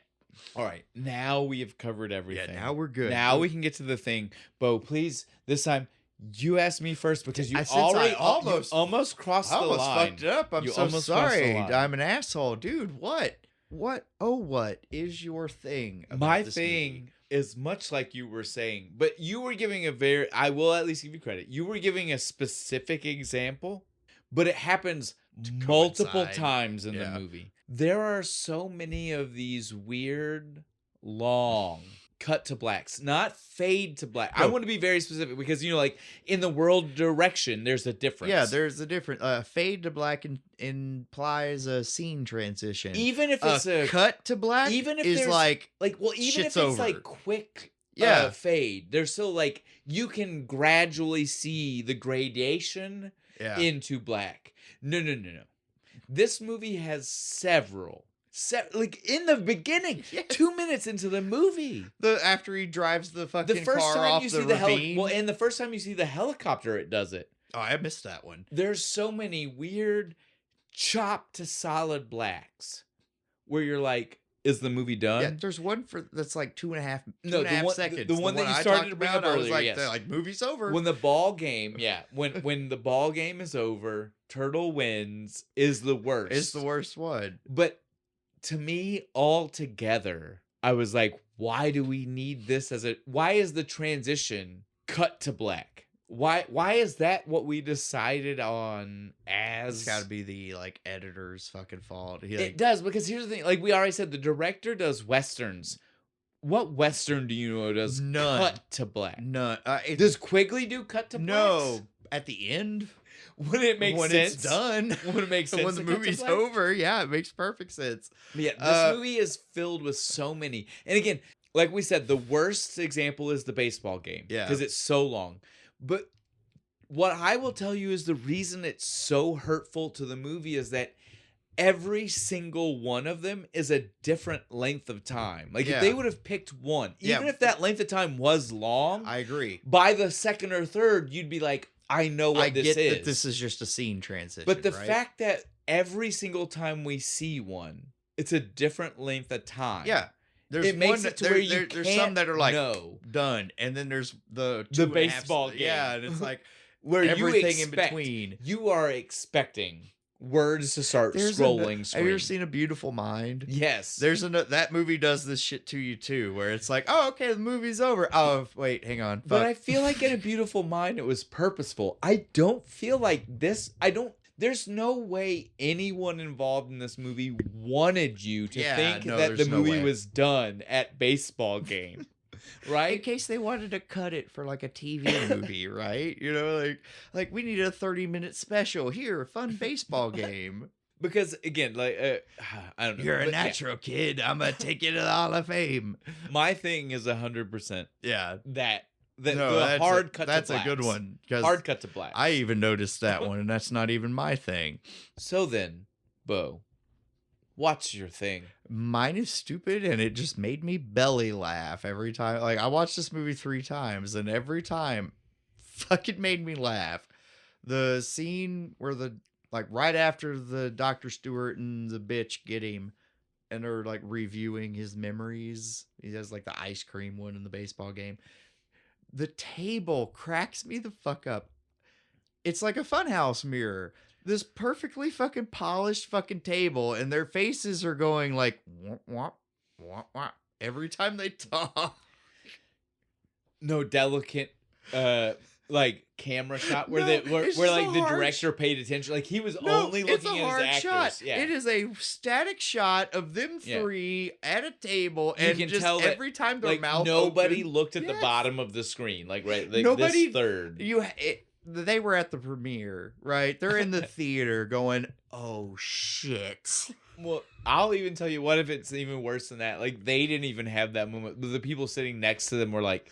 All right, now we have covered everything. Yeah, now we're good. Now we can get to the thing. Bo, please, this time you ask me first because you almost crossed the line. I almost fucked it up. I'm so sorry. I'm an asshole. Dude, what? What is your thing? My thing is much like you were saying, but you were giving I will at least give you credit. You were giving a specific example, but it happens multiple times in the movie. There are so many of these weird, long cut to blacks, not fade to black. No. I want to be very specific because, like in the world direction, there's a difference. Yeah, there's a difference. Fade to black implies a scene transition. Even if it's a cut to black, even if is even if it's over. Like quick fade, there's still like you can gradually see the gradation into black. No. This movie has several like in the beginning, 2 minutes into the movie, after he drives the fucking first car time off you the see ravine. and the first time you see the helicopter, it does it. Oh, I missed that one. There's so many weird chop to solid blacks where you're like, is the movie done? Yeah, there's one that's like 2.5 seconds. The one that you started to bring up earlier. I was like, movie's over. When the ball game, when the ball game is over, Turtle wins is the worst. It's the worst one. But to me, altogether, I was like, why do we need this why is the transition cut to black? Why is that what we decided on as? It's got to be the like editor's fucking fault. It does, because here's the thing. Like we already said, the director does westerns. What western do you know does cut to black? None. Does Quigley do cut to black? No. At the end. When it makes sense. When it's done. When it makes sense. When the movie's over. Yeah, it makes perfect sense. Yeah, this movie is filled with so many. And again, like we said, the worst example is the baseball game. Yeah. Because it's so long. But what I will tell you is the reason it's so hurtful to the movie is that every single one of them is a different length of time. Like if they would have picked one, even if that length of time was long, I agree. by the second or third, you'd be like, I know what this is. I get that this is just a scene transition. But the fact that every single time we see one, it's a different length of time. Yeah. It makes it to where you there's some that are like know. done, and then there's the baseball game. Yeah, and it's like where everything you expect, in between. You are expecting words to start scrolling. Have you ever seen A Beautiful Mind? Yes. That movie does this shit to you too, where it's like, oh, okay, the movie's over. Oh, wait, hang on. But I feel like in A Beautiful Mind, it was purposeful. I don't feel like this. There's no way anyone involved in this movie wanted you to think that the movie was done at baseball game. Right? In case they wanted to cut it for like a TV movie, right? You know, like we need a 30-minute special here, a fun baseball game. Because again, like I don't know. You're a natural kid. I'm gonna take you to the Hall of Fame. My thing is 100%. Yeah, the hard cut. That's a good one. Hard cut to black. I even noticed that one, and that's not even my thing. So then, Bo, what's your thing? Mine is stupid, and it just made me belly laugh every time. Like I watched this movie 3 times, and every time, fucking made me laugh. The scene where right after the Dr. Stewart and the bitch get him, and they're like reviewing his memories. He has like the ice cream one in the baseball game. The table cracks me the fuck up. It's like a funhouse mirror. This perfectly fucking polished fucking table, and their faces are going like womp, womp, womp, womp, every time they talk. No delicate like camera shot where the director paid attention. Like he was only looking at his actors. Shot. Yeah. It is a static shot of them three at a table, and you can tell every time their mouth nobody opened, looked at the bottom of the screen. Like nobody, this third. They were at the premiere, right? They're in the theater going, "Oh shit." Well, I'll even tell you what if it's even worse than that. Like they didn't even have that moment. The people sitting next to them were like,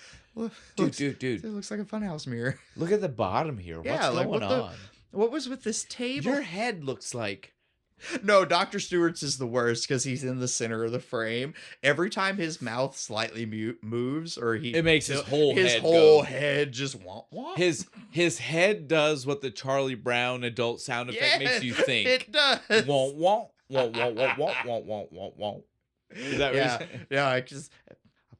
dude. It looks like a funhouse mirror. Look at the bottom here. What's going on? What was with this table? Your head looks like... No, Dr. Stewart's is the worst because he's in the center of the frame. Every time his mouth slightly moves, or it makes his whole head just womp womp. His head does what the Charlie Brown adult sound effect makes you think. It does. Womp womp womp womp womp womp womp womp womp. Is that what you're saying? Yeah.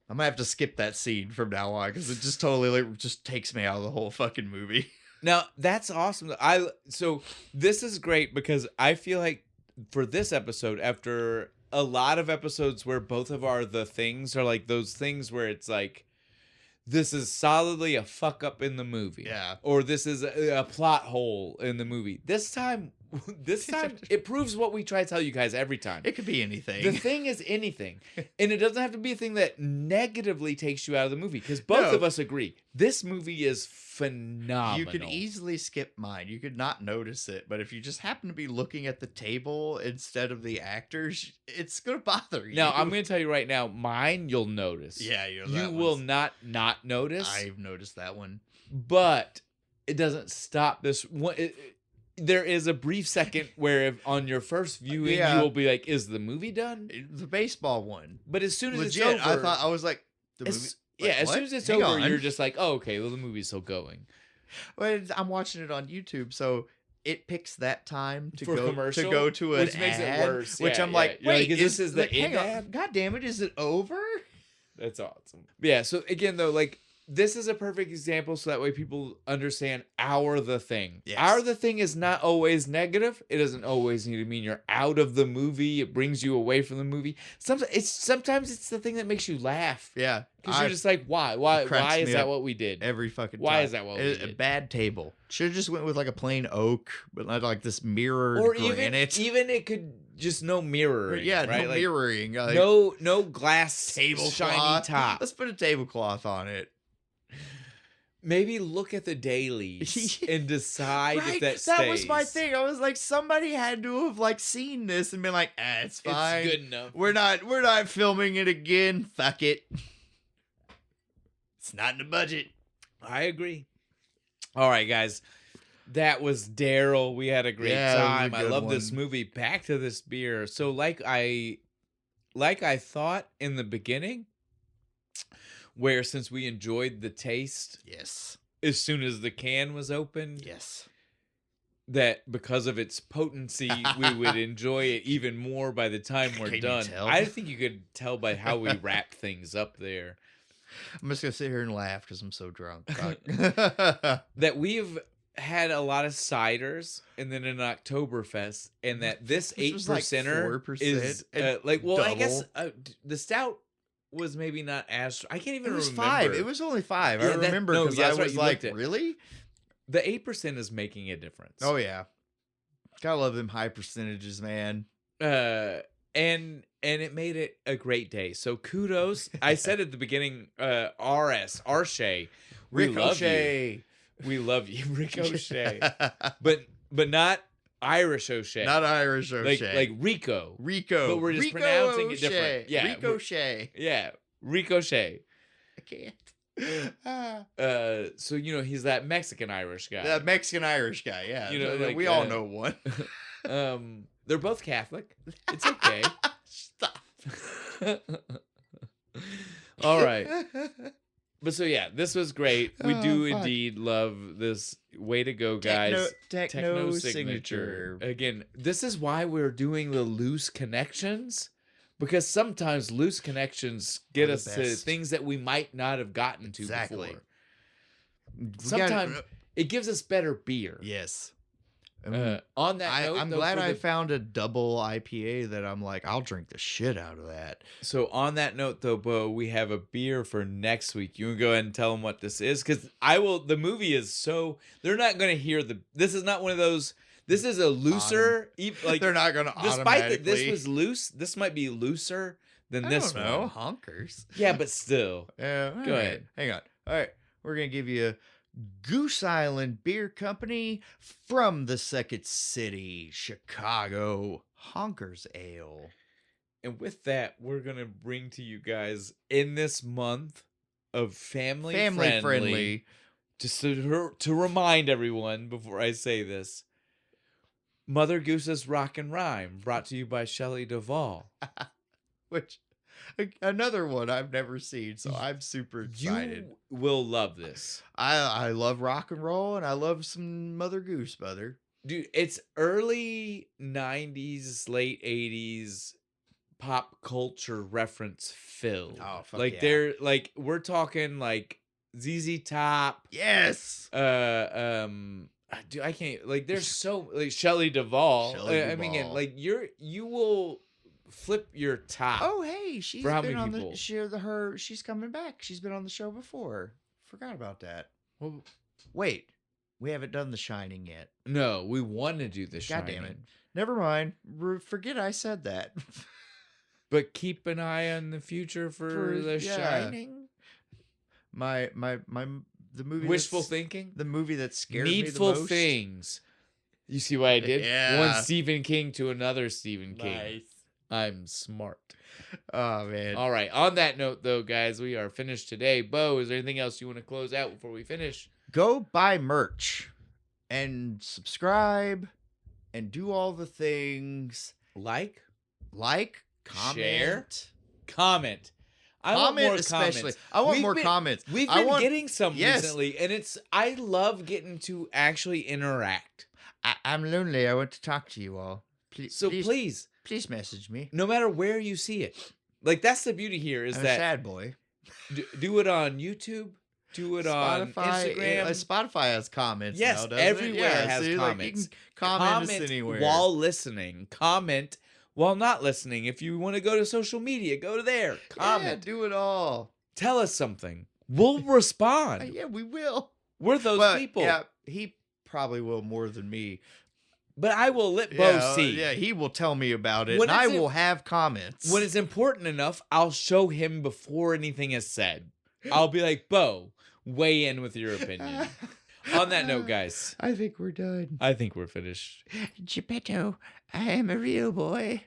I'm gonna have to skip that scene from now on because it just totally just takes me out of the whole fucking movie. Now that's awesome. So this is great because I feel like for this episode, after a lot of episodes where both of the things are like those things where it's like, this is solidly a fuck up in the movie. Yeah. Or this is a plot hole in the movie. This time it proves what we try to tell you guys every time. It could be anything. The thing is anything. And it doesn't have to be a thing that negatively takes you out of the movie. Because both of us agree. This movie is phenomenal. You could easily skip mine. You could not notice it. But if you just happen to be looking at the table instead of the actors, it's going to bother you. Now, I'm going to tell you right now, mine you'll notice. Yeah, you will not notice. I've noticed that one. But it doesn't stop this one. There is a brief second where on your first viewing, you will be like, is the movie done? The baseball one. But as soon as it's over... I was like, the movie... as soon as it's over, you're just like, oh, okay, well, the movie's still going. Well, I'm watching it on YouTube, so it picks that time to go to an which makes it worse. Which I'm like, wait, this is the hang on, God damn it, is it over? That's awesome. Yeah, so again, though, like, this is a perfect example so that way people understand the thing. Yes. The thing is not always negative. It doesn't always need to mean you're out of the movie. It brings you away from the movie. Sometimes it's the thing that makes you laugh. Yeah. Because you're just like, why? Why is that what we did? Every fucking time. Why is that what we did? A bad table. Should have just went with like a plain oak, but not like this mirrored granite. Even it could just no mirroring. Yeah, right? No mirroring. Like, no glass tablecloth. Shiny top. Let's put a tablecloth on it. Maybe look at the dailies and decide if that stays. That was my thing. I was like, somebody had to have like seen this and been like, it's fine. It's good enough. We're not filming it again. Fuck it. It's not in the budget. I agree. All right, guys. That was D.A.R.Y.L. We had a great Yeah, it was a time. I good love this one. movie. Back to this beer. So like I thought in the beginning, where since we enjoyed the taste Yes. as soon as the can was opened, Yes. that because of its potency, we would enjoy it even more by the time we're Can you done. tell? I think you could tell by how we wrapped things up there I'm just gonna sit here and laugh because I'm so drunk. Fuck. that we've had a lot of ciders and then an Oktoberfest, and that this Which was like 8%er 4% is and I guess double. the stout was maybe not as I can't even It was remember. 5. It was only 5. Yeah, I remember because I that's right, was you like, looked at- really? The 8% is making a difference. Oh yeah. Gotta love them high percentages, man. And it made it a great day. So kudos. I said at the beginning, R. Shea, we love you. Ricochet. We love you, Ricochet. but not Irish O'Shea. Not Irish O'Shea. Like Rico. Rico. But we're just Rico pronouncing it O'Shea. different. Yeah. Ricochet. Yeah. Ricochet. I can't. So he's that Mexican Irish guy. That Mexican Irish guy, yeah. Like, we all know one. They're both Catholic. It's okay. Stop. All right. But so yeah, this was great. We do fuck. indeed love this. Way to go, guys. TechnoSignature. Again, this is why we're doing the loose connections. Because sometimes loose connections get Are the us to best. things that we might not have gotten to Exactly. before. We Sometimes gotta- it gives us better beer. Yes. On that note, I'm though, glad for I the- found a double IPA that I'm like, I'll drink the shit out of that. So on that note, though, Bo, we have a beer for next week. You want to go ahead and tell them what this is? Because I will. The movie is so they're not going to hear the. This is not one of those. This is a looser. Like They're not gonna despite that this automatically. was loose, this might be looser than I this don't know. one. Honkers. Yeah, but still. Yeah. Go all right. ahead. Hang on. All right. We're gonna give you Goose Island Beer Company from the Second City, Chicago. Honkers Ale. And with that, we're gonna bring to you guys in this month of family friendly. Just to remind everyone before I say this, Mother Goose's Rock and Rhyme, brought to you by Shelley Duvall. Which another one I've never seen, so I'm super excited. You will love this. I love rock and roll and I love some Mother Goose, mother. Dude, it's early 90s, late 80s pop culture reference filled. Oh, fuck like yeah. they're like we're talking like ZZ Top. Yes. Dude, I can't like there's so like Shelley Duvall. Shelley I mean again, Duvall. like you will flip your top. Oh, hey, she's For how been many on people? she's coming back. She's been on the show before. Forgot about that. Well, Wait, we haven't done The Shining yet. no, we want to do the God Shining. damn it. Never mind. Forget I said that. But keep an eye on the future for the yeah. Shining. The movie Wishful that's- thinking. The movie that scared Needful me the most. things. You see what I did? Yeah. One Stephen King to another Stephen King. I'm smart. Oh man. All right. On that note, though, guys, we are finished today. Bo, is there anything else you want to close out before we finish? Go buy merch and subscribe and do all the things. Like, Comment. Share. comment. I want Comment more especially. comments. I want We've more been- comments. We've I been want- getting some Yes. recently, and I love getting to actually interact. I'm lonely. I want to talk to you all. Please, So please please, message me. no matter where you see it, like that's the beauty here is I'm a that sad boy. do it on YouTube, do it on Instagram. Spotify has comments. Yes, now, doesn't everywhere it? Yeah, has see, comments. Like, you can comment us anywhere. while listening. Comment while not listening. If you want to go to social media, go to there. Comment. Yeah, do it all. Tell us something. We'll respond. Yeah, we will. We're those But, people. Yeah, he probably will more than me. But I will let Bo see. Yeah, he will tell me about it, When and I it's will have comments. When it's important enough, I'll show him before anything is said. I'll be like, Bo, weigh in with your opinion. On that note, guys, I think we're done. I think we're finished. Geppetto, I am a real boy.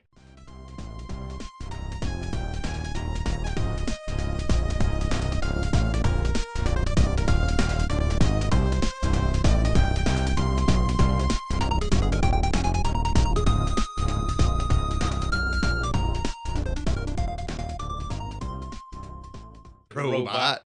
robot.